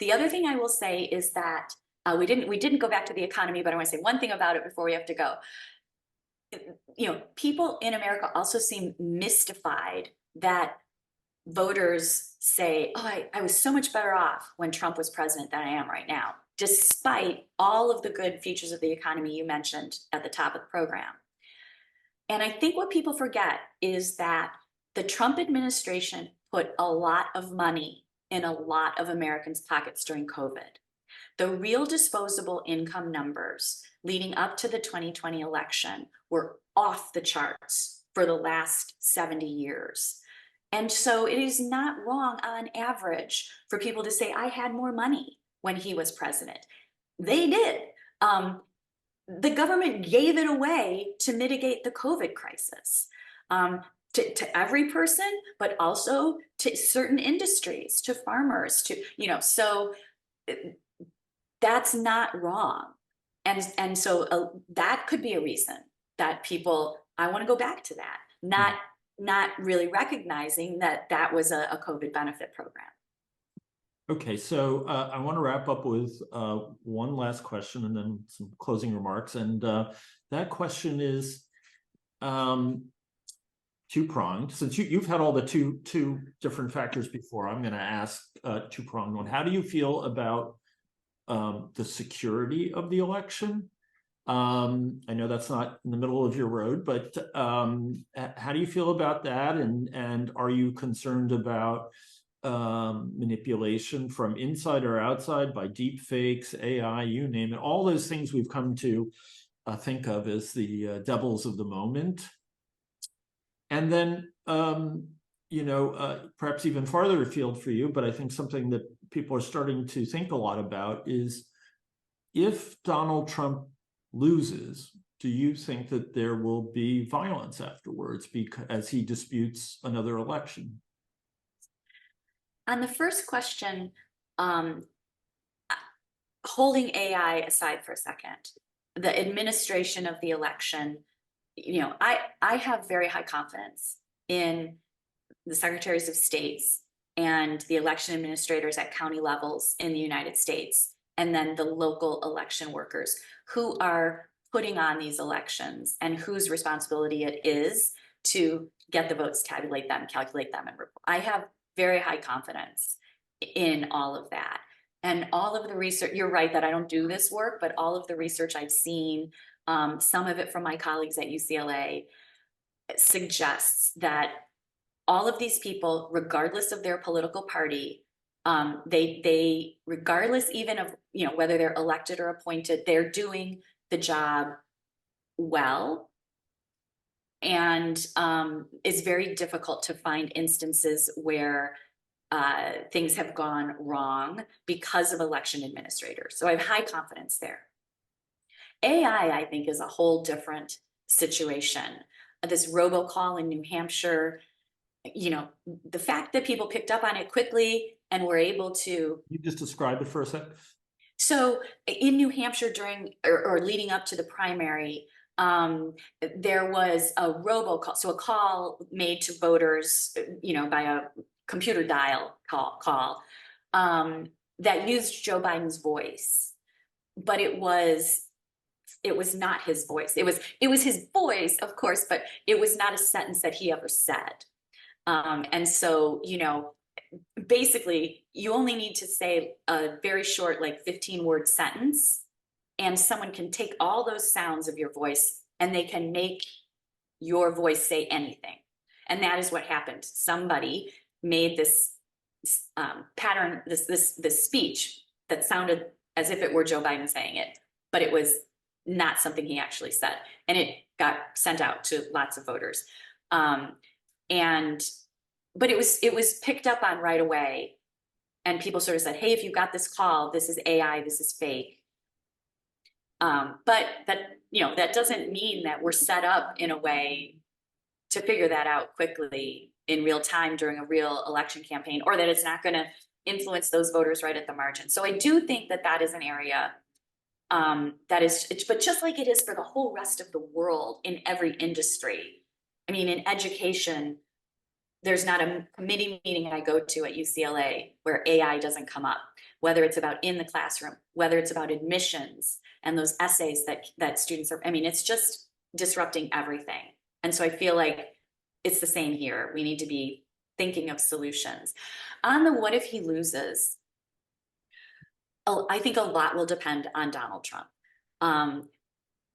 [SPEAKER 2] The other thing I will say is that we didn't go back to the economy, but I want to say one thing about it before we have to go. People in America also seem mystified that voters say, oh, I was so much better off when Trump was president than I am right now, despite all of the good features of the economy you mentioned at the top of the program. And I think what people forget is that the Trump administration put a lot of money in a lot of Americans' pockets during COVID. The real disposable income numbers leading up to the 2020 election were off the charts for the last 70 years. And so it is not wrong on average for people to say, I had more money when he was president. They did. The government gave it away to mitigate the COVID crisis. To to every person, but also to certain industries, to farmers, to, so that's not wrong. And so that could be a reason that people, I want to go back to that, not really recognizing that that was a COVID benefit program.
[SPEAKER 1] Okay, so I want to wrap up with one last question and then some closing remarks. And that question is two-pronged. Since you've had all the two different factors before, I'm going to ask two-pronged one. How do you feel about the security of the election? I know that's not in the middle of your road, but how do you feel about that? And are you concerned about manipulation from inside or outside by deep fakes, AI, you name it, all those things we've come to think of as the devils of the moment? And then, perhaps even farther afield for you, but I think something that people are starting to think a lot about is, if Donald Trump loses, do you think that there will be violence afterwards as he disputes another election?
[SPEAKER 2] On the first question, holding AI aside for a second, the administration of the election, I have very high confidence in the secretaries of states and the election administrators at county levels in the United States, and then the local election workers who are putting on these elections and whose responsibility it is to get the votes, tabulate them, calculate them, and report. I have very high confidence in all of that. And all of the research, you're right that I don't do this work, but all of the research I've seen, some of it from my colleagues at UCLA, suggests that all of these people, regardless of their political party, they regardless even of whether they're elected or appointed, they're doing the job well. And it's very difficult to find instances where things have gone wrong because of election administrators. So I have high confidence there. AI, I think, is a whole different situation. This robocall in New Hampshire, the fact that people picked up on it quickly and were able to.
[SPEAKER 1] You just describe it for a second.
[SPEAKER 2] So in New Hampshire during or leading up to the primary, there was a robocall, so a call made to voters, by a computer dial call that used Joe Biden's voice, but it was not his voice. It was his voice, of course, but it was not a sentence that he ever said. And so, basically, you only need to say a very short, like 15-word sentence, and someone can take all those sounds of your voice and they can make your voice say anything. And that is what happened. Somebody made this pattern, this speech that sounded as if it were Joe Biden saying it, but it was not something he actually said. And it got sent out to lots of voters. But it was picked up on right away. And people sort of said, hey, if you got this call, this is AI, this is fake. But that doesn't mean that we're set up in a way to figure that out quickly in real time during a real election campaign, or that it's not going to influence those voters right at the margin. So I do think that is an area that is, but just like it is for the whole rest of the world in every industry. I mean, in education, there's not a committee meeting I go to at UCLA where AI doesn't come up, whether it's about in the classroom, whether it's about admissions and those essays that students are, it's just disrupting everything. And so I feel like it's the same here. We need to be thinking of solutions. On the what if he loses, I think a lot will depend on Donald Trump.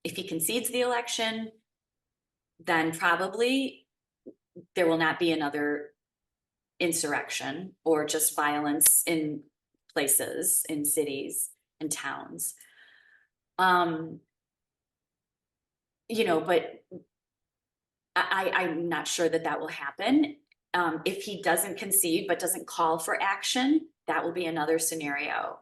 [SPEAKER 2] If he concedes the election, then probably there will not be another insurrection or just violence in places, in cities and towns. But I'm not sure that will happen. If he doesn't concede but doesn't call for action, that will be another scenario.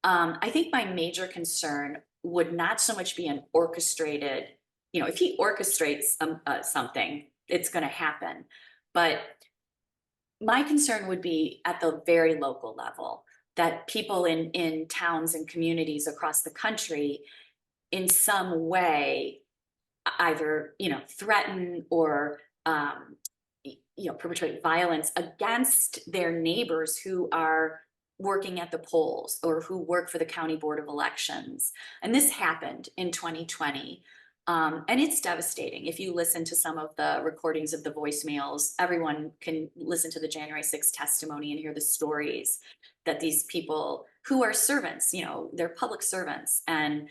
[SPEAKER 2] I think my major concern would not so much be an orchestrated, if he orchestrates something, it's going to happen. But my concern would be at the very local level, that people in towns and communities across the country in some way either, threaten or, perpetrate violence against their neighbors who are working at the polls or who work for the county board of elections. And this happened in 2020. And it's devastating. If you listen to some of the recordings of the voicemails, everyone can listen to the January 6th testimony and hear the stories that these people who are servants, they're public servants. And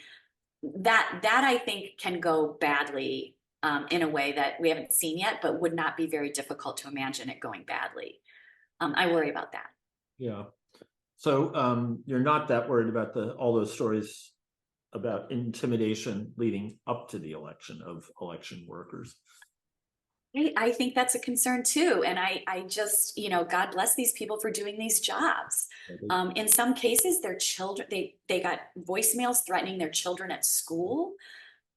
[SPEAKER 2] that I think can go badly in a way that we haven't seen yet, but would not be very difficult to imagine it going badly. I worry about that.
[SPEAKER 1] Yeah. So you're not that worried about all those stories about intimidation leading up to the election of election workers?
[SPEAKER 2] I think that's a concern too. And I just, God bless these people for doing these jobs. In some cases, their children, they got voicemails threatening their children at school.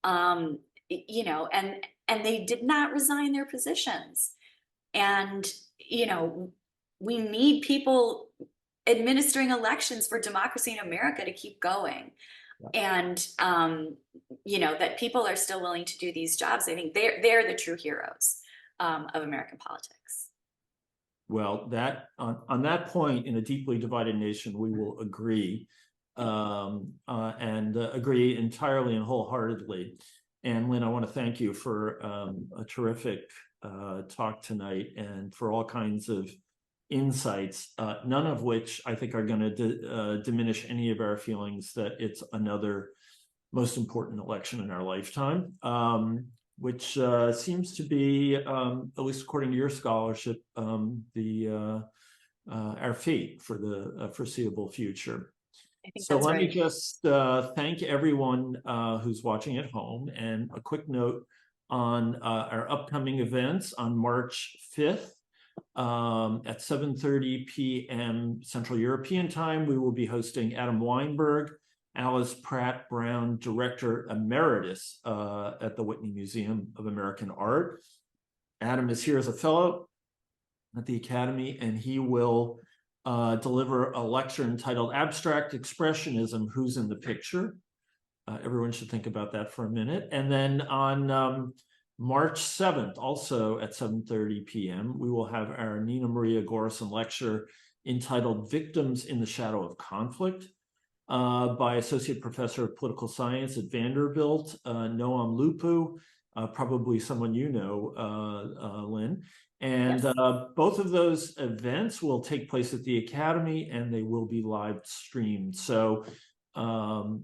[SPEAKER 2] And they did not resign their positions. And, we need people administering elections for democracy in America to keep going. And that people are still willing to do these jobs. I think they're the true heroes of American politics.
[SPEAKER 1] Well, that on that point, in a deeply divided nation, we will agree and agree entirely and wholeheartedly. And Lynn, I want to thank you for a terrific talk tonight and for all kinds of insights, none of which I think are going to diminish any of our feelings that it's another most important election in our lifetime, which seems to be, at least according to your scholarship, our fate for the foreseeable future. So let me just thank everyone who's watching at home, and a quick note on our upcoming events on March 5th. At 7:30 p.m. Central European Time, we will be hosting Adam Weinberg, Alice Pratt Brown, Director Emeritus at the Whitney Museum of American Art. Adam is here as a fellow at the Academy, and he will deliver a lecture entitled Abstract Expressionism, Who's in the Picture? Everyone should think about that for a minute. And then on March 7th, also at 7:30 p.m., we will have our Nina Maria Gorison lecture entitled Victims in the Shadow of Conflict by Associate Professor of Political Science at Vanderbilt, Noam Lupu, probably someone you know, Lynn. And yes. Both of those events will take place at the Academy, and they will be live streamed. So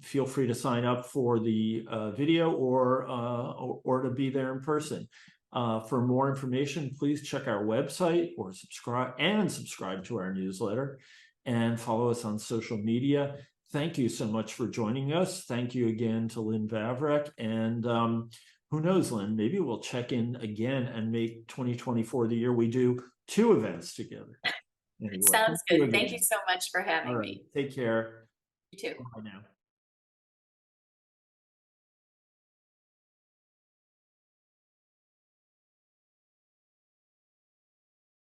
[SPEAKER 1] feel free to sign up for the video or to be there in person. For more information, please check our website or subscribe to our newsletter and follow us on social media. Thank you so much for joining us. Thank you again to Lynn Vavreck. And who knows, Lynn, maybe we'll check in again and make 2024 the year we do 2 events together. Anyway,
[SPEAKER 2] sounds good. Thank you so much for having me.
[SPEAKER 1] Take care.
[SPEAKER 2] You too.
[SPEAKER 1] Bye now.